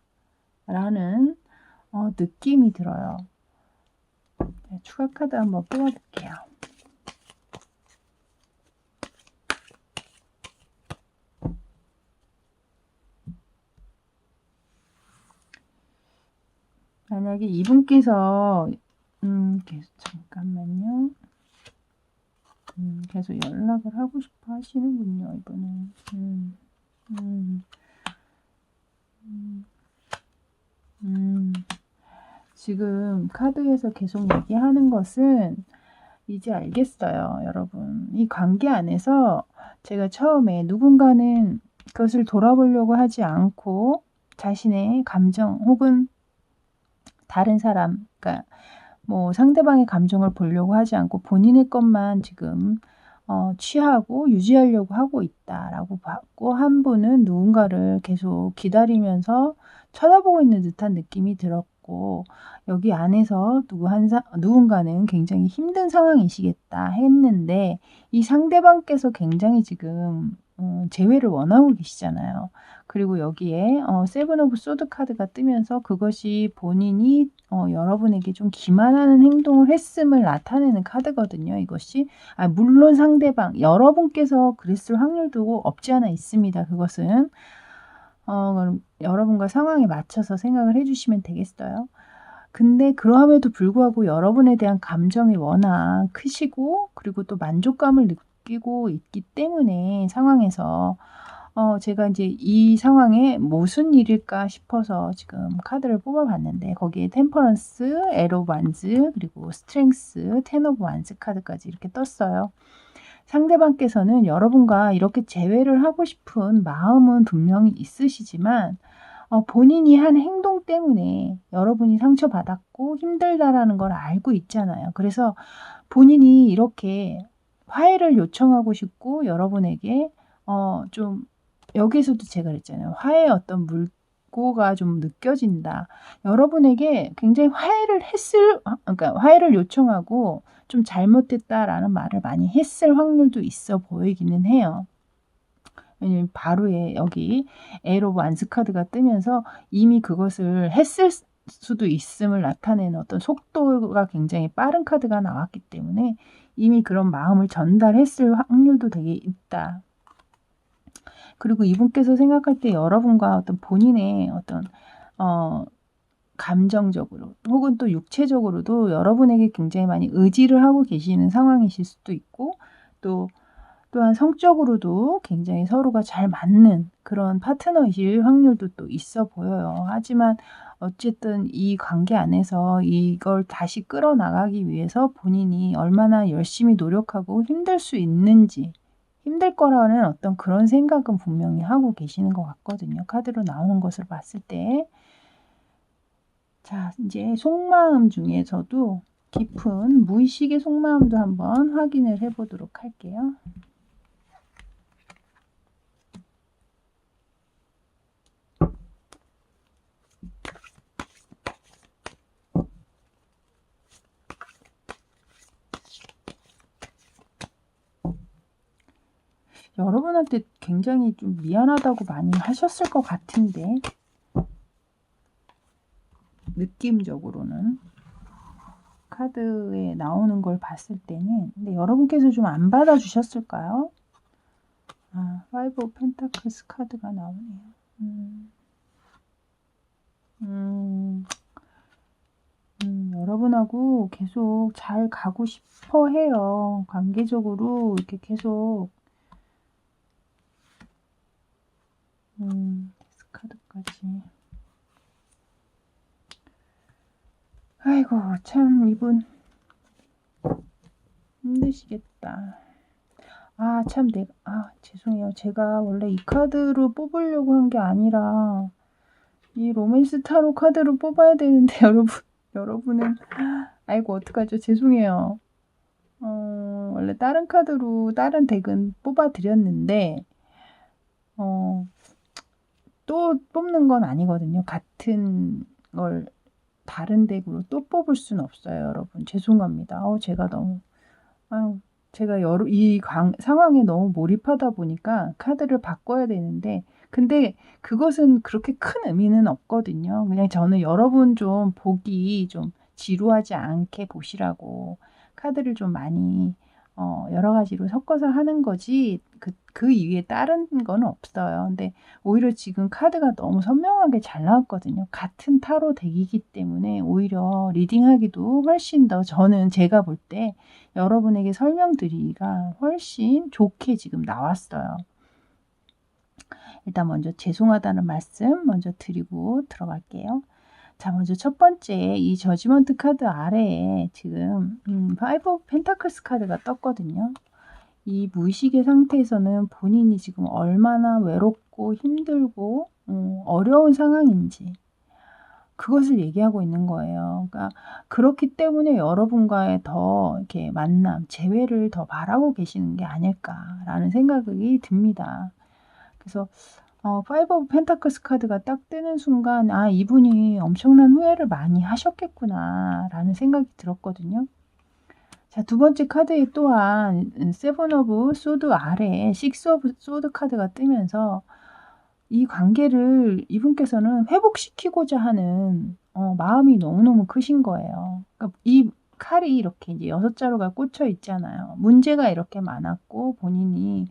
느낌이 들어요. 추가 카드 한번 뽑아볼게요. 만약에 이분께서 계속 잠깐만요. 계속 연락을 하고 싶어 하시는군요, 이분은. 지금 카드에서 계속 얘기하는 것은 이제 알겠어요, 여러분. 이 관계 안에서 제가 처음에 누군가는 그것을 돌아보려고 하지 않고 자신의 감정 혹은 다른 사람, 그러니까 뭐 상대방의 감정을 보려고 하지 않고 본인의 것만 지금 취하고 유지하려고 하고 있다라고 봤고, 한 분은 누군가를 계속 기다리면서 쳐다보고 있는 듯한 느낌이 들었고, 여기 안에서 누군가는 굉장히 힘든 상황이시겠다 했는데 이 상대방께서 굉장히 지금 재회를 원하고 계시잖아요. 그리고 여기에 세븐 오브 소드 카드가 뜨면서 그것이 본인이 여러분에게 좀 기만하는 행동을 했음을 나타내는 카드거든요. 이것이 물론 상대방 여러분께서 그랬을 확률도 없지 않아 있습니다. 그것은 그럼 여러분과 상황에 맞춰서 생각을 해주시면 되겠어요. 근데 그러함에도 불구하고 여러분에 대한 감정이 워낙 크시고 그리고 또 만족감을 느끼고 있기 때문에 상황에서 제가 이제 이 상황에 무슨 일일까 싶어서 지금 카드를 뽑아봤는데 거기에 템퍼런스, 에러 오브 완즈, 그리고 스트렝스, 텐 오브 완즈 카드까지 이렇게 떴어요. 상대방께서는 여러분과 이렇게 재회를 하고 싶은 마음은 분명히 있으시지만 본인이 한 행동 때문에 여러분이 상처받았고 힘들다라는 걸 알고 있잖아요. 그래서 본인이 이렇게 화해를 요청하고 싶고 여러분에게 좀 여기서도 제가 그랬잖아요. 화해의 어떤 물꼬가 좀 느껴진다. 여러분에게 굉장히 그러니까 화해를 요청하고 좀 잘못했다라는 말을 많이 했을 확률도 있어 보이기는 해요. 왜냐면 바로에 여기 에러 완스 카드가 뜨면서 이미 그것을 했을 수도 있음을 나타내는 어떤 속도가 굉장히 빠른 카드가 나왔기 때문에 이미 그런 마음을 전달했을 확률도 되게 있다. 그리고 이분께서 생각할 때 여러분과 어떤 본인의 어떤 감정적으로 혹은 또 육체적으로도 여러분에게 굉장히 많이 의지를 하고 계시는 상황이실 수도 있고, 또한 성적으로도 굉장히 서로가 잘 맞는 그런 파트너이실 확률도 또 있어 보여요. 하지만 어쨌든 이 관계 안에서 이걸 다시 끌어나가기 위해서 본인이 얼마나 열심히 노력하고 힘들 수 있는지, 힘들 거라는 어떤 그런 생각은 분명히 하고 계시는 것 같거든요. 카드로 나오는 것을 봤을 때. 자, 이제 속마음 중에서도 깊은 무의식의 속마음도 한번 확인을 해보도록 할게요. 여러분한테 굉장히 좀 미안하다고 많이 하셨을 것 같은데, 느낌적으로는 카드에 나오는 걸 봤을 때는. 근데 여러분께서 좀 안 받아주셨을까요? 아, 5 오브 펜타클스 카드가 나오네요. 여러분하고 계속 잘 가고 싶어 해요. 관계적으로 이렇게 계속. 카드까지. 아이고, 참, 이분 힘드시겠다. 아, 참, 죄송해요. 제가 원래 이 카드로 뽑으려고 한 게 아니라, 이 로맨스 타로 카드로 뽑아야 되는데, 여러분은, 아이고, 어떡하죠? 죄송해요. 원래 다른 카드로, 다른 덱은 뽑아드렸는데, 또 뽑는 건 아니거든요. 같은 걸 다른 덱으로 또 뽑을 수는 없어요, 여러분. 죄송합니다. 제가 너무, 제가 상황에 너무 몰입하다 보니까 카드를 바꿔야 되는데, 근데 그것은 그렇게 큰 의미는 없거든요. 그냥 저는 여러분 좀 보기 좀 지루하지 않게 보시라고 카드를 좀 많이 여러 가지로 섞어서 하는 거지, 그 이후에 다른 건 없어요. 근데 오히려 지금 카드가 너무 선명하게 잘 나왔거든요. 같은 타로 덱이기 때문에 오히려 리딩하기도 훨씬 더, 저는 제가 볼 때 여러분에게 설명드리기가 훨씬 좋게 지금 나왔어요. 일단 먼저 죄송하다는 말씀 먼저 드리고 들어갈게요. 자, 먼저 첫 번째, 이 저지먼트 카드 아래에 지금 5 오브 펜타클스 카드가 떴거든요. 이 무의식의 상태에서는 본인이 지금 얼마나 외롭고 힘들고 어려운 상황인지, 그것을 얘기하고 있는 거예요. 그러니까 그렇기 때문에 여러분과의 더 이렇게 만남, 재회를 더 바라고 계시는 게 아닐까라는 생각이 듭니다. 그래서 5 오브 펜타클스 카드가 딱 뜨는 순간, 이분이 엄청난 후회를 많이 하셨겠구나 라는 생각이 들었거든요. 자, 두 번째 카드에 또한 7 오브 소드 아래에 6 오브 소드 카드가 뜨면서 이 관계를 이분께서는 회복시키고자 하는 마음이 너무너무 크신 거예요. 그러니까 이 칼이 이렇게 이제 6자루가 꽂혀 있잖아요. 문제가 이렇게 많았고 본인이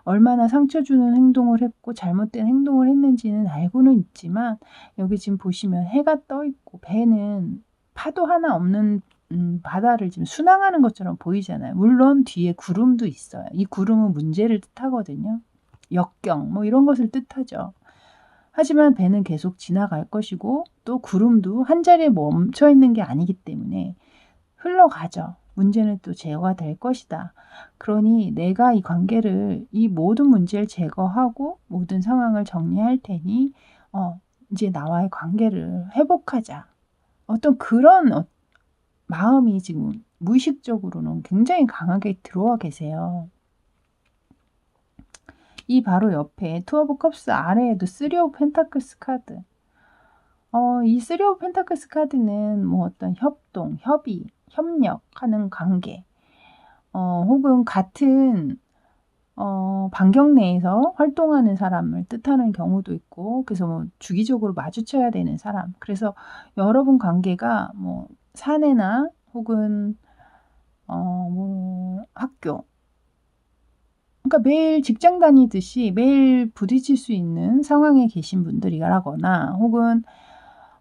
얼마나 상처 주는 행동을 했고 잘못된 행동을 했는지는 알고는 있지만, 여기 지금 보시면 해가 떠 있고 배는 파도 하나 없는 바다를 지금 순항하는 것처럼 보이잖아요. 물론 뒤에 구름도 있어요. 이 구름은 문제를 뜻하거든요. 역경 뭐 이런 것을 뜻하죠. 하지만 배는 계속 지나갈 것이고, 또 구름도 한 자리에 멈춰 있는 게 아니기 때문에 흘러가죠. 문제는 또 제거될 것이다. 그러니 내가 이 관계를, 이 모든 문제를 제거하고 모든 상황을 정리할 테니 이제 나와의 관계를 회복하자. 어떤 그런 마음이 지금 무의식적으로는 굉장히 강하게 들어와 계세요. 이 바로 옆에 2 오브 컵스 아래에도 3 오브 펜타클스 카드. 이 3 오브 펜타클스 카드는 뭐 어떤 협동, 협의, 협력하는 관계, 혹은 같은 반경 내에서 활동하는 사람을 뜻하는 경우도 있고, 그래서 뭐 주기적으로 마주쳐야 되는 사람. 그래서 여러분 관계가 뭐 사내나 혹은 뭐 학교, 그러니까 매일 직장 다니듯이 매일 부딪힐 수 있는 상황에 계신 분들이라거나, 혹은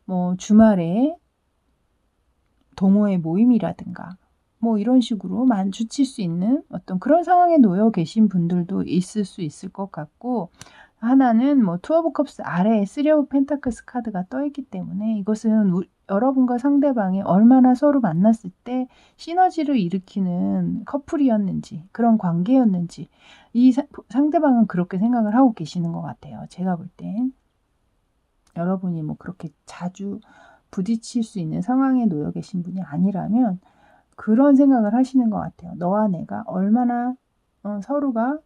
뭐 주말에 동호회 모임이라든가 뭐 이런 식으로 마주칠 수 있는 어떤 그런 상황에 놓여 계신 분들도 있을 수 있을 것 같고, 하나는 뭐 2 오브 컵스 아래에 3 오브 펜타클스 카드가 떠 있기 때문에 이것은 여러분과 상대방이 얼마나 서로 만났을 때 시너지를 일으키는 커플이었는지, 그런 관계였는지, 이 상대방은 그렇게 생각을 하고 계시는 것 같아요. 제가 볼 땐 여러분이 뭐 그렇게 자주 부딪힐 수 있는 상황에 놓여 계신 분이 아니라면 그런 생각을 하시는 것 같아요. 너와 내가 얼마나 서로가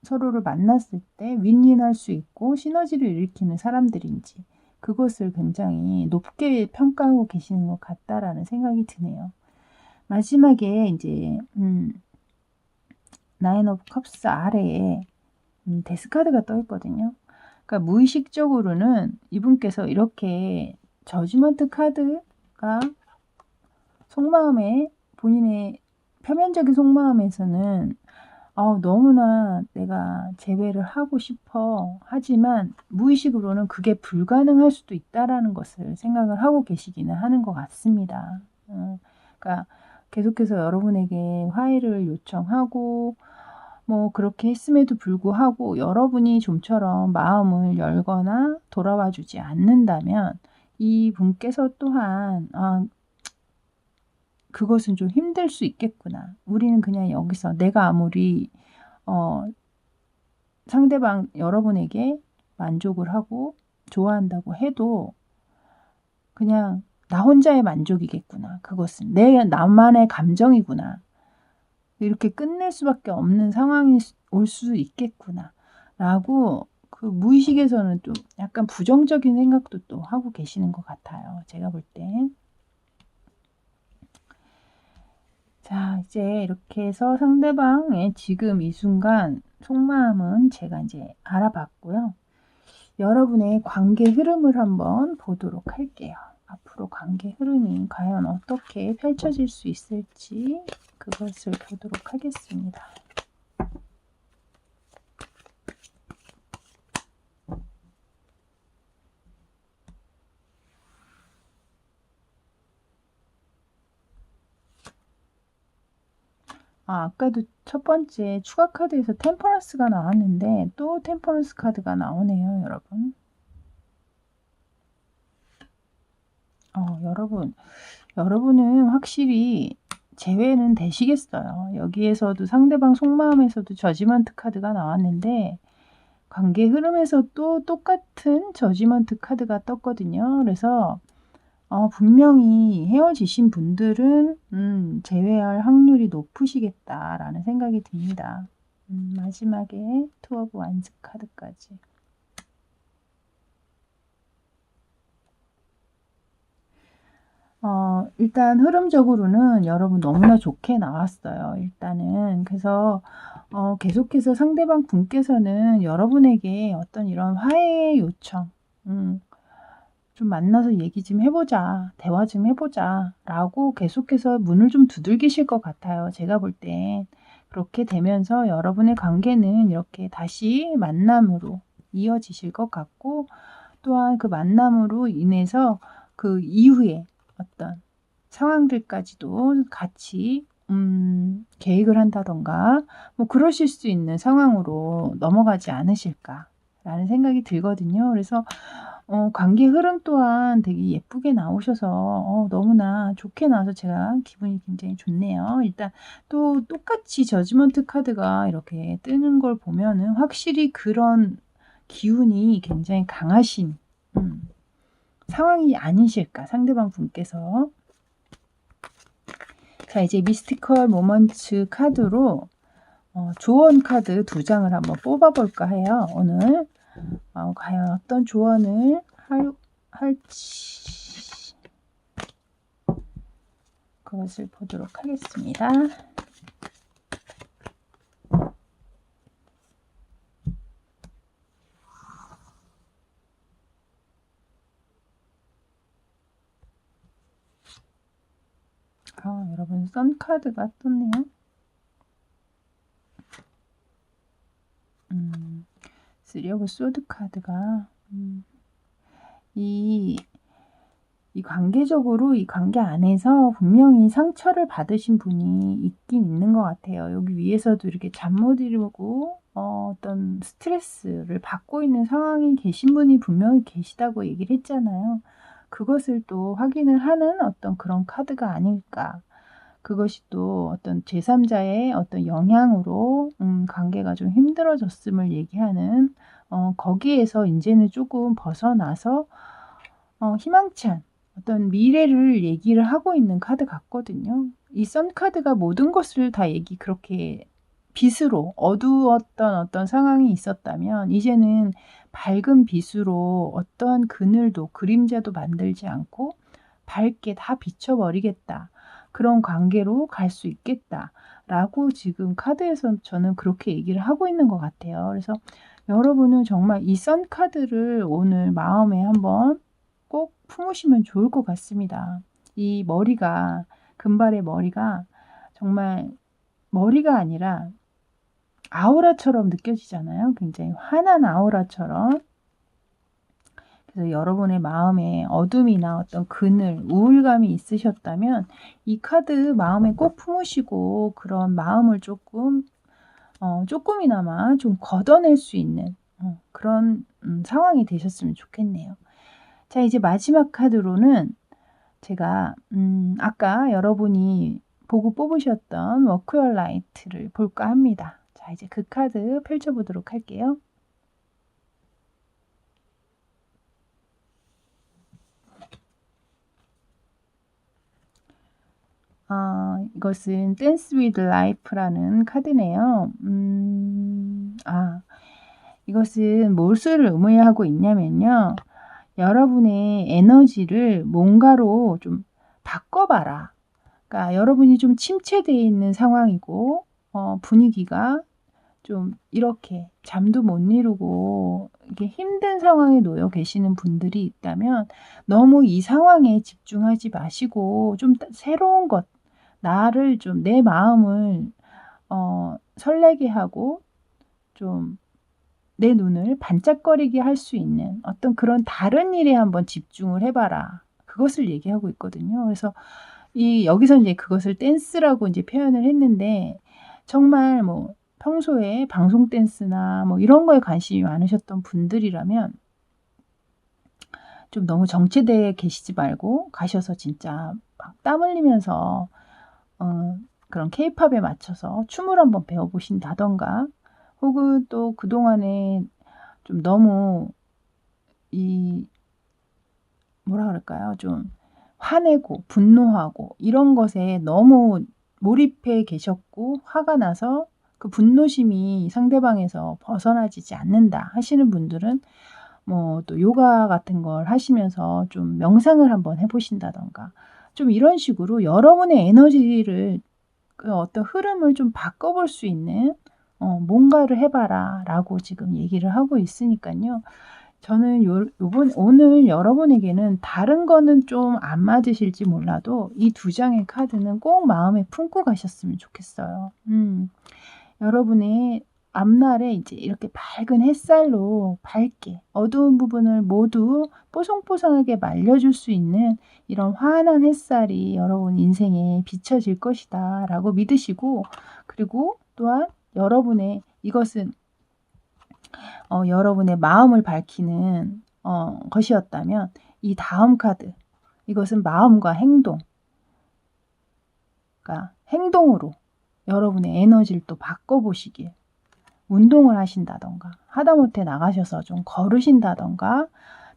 서로를 만났을 때 윈윈할 수 있고 시너지를 일으키는 사람들인지, 그것을 굉장히 높게 평가하고 계시는 것 같다라는 생각이 드네요. 마지막에 이제 나인 오브 컵스 아래에 데스카드가 떠 있거든요. 그러니까 무의식적으로는 이분께서 이렇게 저지먼트 카드가 속마음에, 본인의 표면적인 속마음에서는 너무나 내가 재회를 하고 싶어 하지만 무의식으로는 그게 불가능할 수도 있다라는 것을 생각을 하고 계시기는 하는 것 같습니다. 그러니까 계속해서 여러분에게 화해를 요청하고 뭐 그렇게 했음에도 불구하고 여러분이 좀처럼 마음을 열거나 돌아와 주지 않는다면 이 분께서 또한 그것은 좀 힘들 수 있겠구나. 우리는 그냥 여기서 내가 아무리 상대방 여러분에게 만족을 하고 좋아한다고 해도 그냥 나 혼자의 만족이겠구나. 그것은 나만의 감정이구나. 이렇게 끝낼 수밖에 없는 상황이 올 수 있겠구나. 라고 그 무의식에서는 좀 약간 부정적인 생각도 또 하고 계시는 것 같아요. 제가 볼 땐. 자, 이제 이렇게 해서 상대방의 지금 이 순간 속마음은 제가 이제 알아봤고요. 여러분의 관계 흐름을 한번 보도록 할게요. 앞으로 관계 흐름이 과연 어떻게 펼쳐질 수 있을지 그것을 보도록 하겠습니다. 아까도 첫 번째 추가 카드에서 템퍼런스가 나왔는데 또 템퍼런스 카드가 나오네요, 여러분. 여러분은 확실히 재회는 되시겠어요. 여기에서도 상대방 속마음에서도 저지먼트 카드가 나왔는데 관계 흐름에서 또 똑같은 저지먼트 카드가 떴거든요. 그래서 분명히 헤어지신 분들은 재회할 확률이 높으시겠다라는 생각이 듭니다. 마지막에 투 오브 완즈 카드까지. 일단 흐름적으로는 여러분 너무나 좋게 나왔어요. 일단은. 그래서 계속해서 상대방 분께서는 여러분에게 어떤 이런 화해 요청, 좀 만나서 얘기 좀 해보자, 대화 좀 해보자 라고 계속해서 문을 좀 두들기실 것 같아요. 제가 볼 땐. 그렇게 되면서 여러분의 관계는 이렇게 다시 만남으로 이어지실 것 같고, 또한 그 만남으로 인해서 그 이후에 어떤 상황들까지도 같이 계획을 한다던가 뭐 그러실 수 있는 상황으로 넘어가지 않으실까라는 생각이 들거든요. 그래서 관계 흐름 또한 되게 예쁘게 나오셔서 너무나 좋게 나와서 제가 기분이 굉장히 좋네요. 일단 또 똑같이 저지먼트 카드가 이렇게 뜨는 걸 보면은 확실히 그런 기운이 굉장히 강하신 상황이 아니실까, 상대방 분께서. 자, 이제 미스티컬 모먼츠 카드로 조언 카드 2장을 한번 뽑아볼까 해요. 오늘 과연 어떤 조언을 할지 그것을 보도록 하겠습니다. 여러분 선 카드가 떴네요. 쓰리 오브 소드 카드가 이 관계적으로 이 관계 안에서 분명히 상처를 받으신 분이 있긴 있는 것 같아요. 여기 위에서도 이렇게 잠 못 이루고 어떤 스트레스를 받고 있는 상황이 계신 분이 분명히 계시다고 얘기를 했잖아요. 그것을 또 확인을 하는 어떤 그런 카드가 아닐까. 그것이 또 어떤 제3자의 어떤 영향으로 관계가 좀 힘들어졌음을 얘기하는 거기에서 이제는 조금 벗어나서 희망찬 어떤 미래를 얘기를 하고 있는 카드 같거든요. 이 선 카드가 모든 것을 다 그렇게 빛으로 어두웠던 어떤 상황이 있었다면 이제는 밝은 빛으로 어떠한 그늘도 그림자도 만들지 않고 밝게 다 비춰버리겠다. 그런 관계로 갈 수 있겠다. 라고 지금 카드에서 저는 그렇게 얘기를 하고 있는 것 같아요. 그래서 여러분은 정말 이 선 카드를 오늘 마음에 한번 꼭 품으시면 좋을 것 같습니다. 이 머리가, 금발의 머리가 정말 머리가 아니라 아우라처럼 느껴지잖아요. 굉장히 환한 아우라처럼. 그래서 여러분의 마음에 어둠이나 어떤 그늘, 우울감이 있으셨다면 이 카드 마음에 꼭 품으시고 그런 마음을 조금이나마 좀 걷어낼 수 있는 그런 상황이 되셨으면 좋겠네요. 자, 이제 마지막 카드로는 제가 아까 여러분이 보고 뽑으셨던 워크 열 라이트를 볼까 합니다. 자, 이제 그 카드 펼쳐보도록 할게요. 이것은 댄스 위드 라이프라는 카드네요. 이것은 무엇을 의미하고 있냐면요. 여러분의 에너지를 뭔가로 좀 바꿔봐라. 그러니까 여러분이 좀 침체되어 있는 상황이고 분위기가 좀 이렇게 잠도 못 이루고 이게 힘든 상황에 놓여 계시는 분들이 있다면 너무 이 상황에 집중하지 마시고 좀 새로운 것, 나를 좀 내 마음을 설레게 하고 좀 내 눈을 반짝거리게 할 수 있는 어떤 그런 다른 일에 한번 집중을 해봐라. 그것을 얘기하고 있거든요. 그래서 여기서 이제 그것을 댄스라고 이제 표현을 했는데 정말 뭐 평소에 방송 댄스나 뭐 이런 거에 관심이 많으셨던 분들이라면 좀 너무 정체되어 계시지 말고 가셔서 진짜 막 땀 흘리면서 그런 케이팝에 맞춰서 춤을 한번 배워보신다던가 혹은 또 그동안에 좀 너무 뭐라 그럴까요? 좀 화내고 분노하고 이런 것에 너무 몰입해 계셨고 화가 나서 그 분노심이 상대방에서 벗어나지지 않는다 하시는 분들은 뭐 또 요가 같은 걸 하시면서 좀 명상을 한번 해보신다던가 좀 이런 식으로 여러분의 에너지를 그 어떤 흐름을 좀 바꿔볼 수 있는 뭔가를 해봐라 라고 지금 얘기를 하고 있으니까요. 저는 오늘 여러분에게는 다른 거는 좀 안 맞으실지 몰라도 이 두 장의 카드는 꼭 마음에 품고 가셨으면 좋겠어요. 여러분의 앞날에 이제 이렇게 밝은 햇살로 밝게 어두운 부분을 모두 뽀송뽀송하게 말려줄 수 있는 이런 환한 햇살이 여러분 인생에 비춰질 것이다 라고 믿으시고 그리고 또한 이것은 여러분의 마음을 밝히는 것이었다면 이 다음 카드 이것은 마음과 행동 그러니까 행동으로 여러분의 에너지를 또 바꿔보시길 운동을 하신다던가 하다못해 나가셔서 좀 걸으신다던가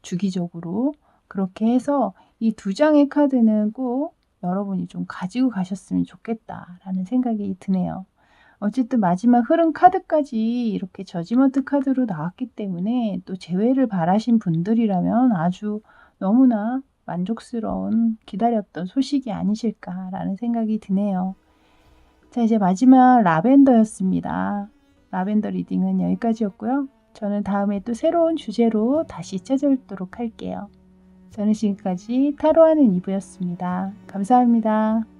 주기적으로 그렇게 해서 이 두 장의 카드는 꼭 여러분이 좀 가지고 가셨으면 좋겠다라는 생각이 드네요. 어쨌든 마지막 흐름 카드까지 이렇게 저지먼트 카드로 나왔기 때문에 또 재회를 바라신 분들이라면 아주 너무나 만족스러운 기다렸던 소식이 아니실까라는 생각이 드네요. 자, 이제 마지막 라벤더였습니다. 라벤더 리딩은 여기까지였고요. 저는 다음에 또 새로운 주제로 다시 찾아뵙도록 할게요. 저는 지금까지 타로하는 이브였습니다. 감사합니다.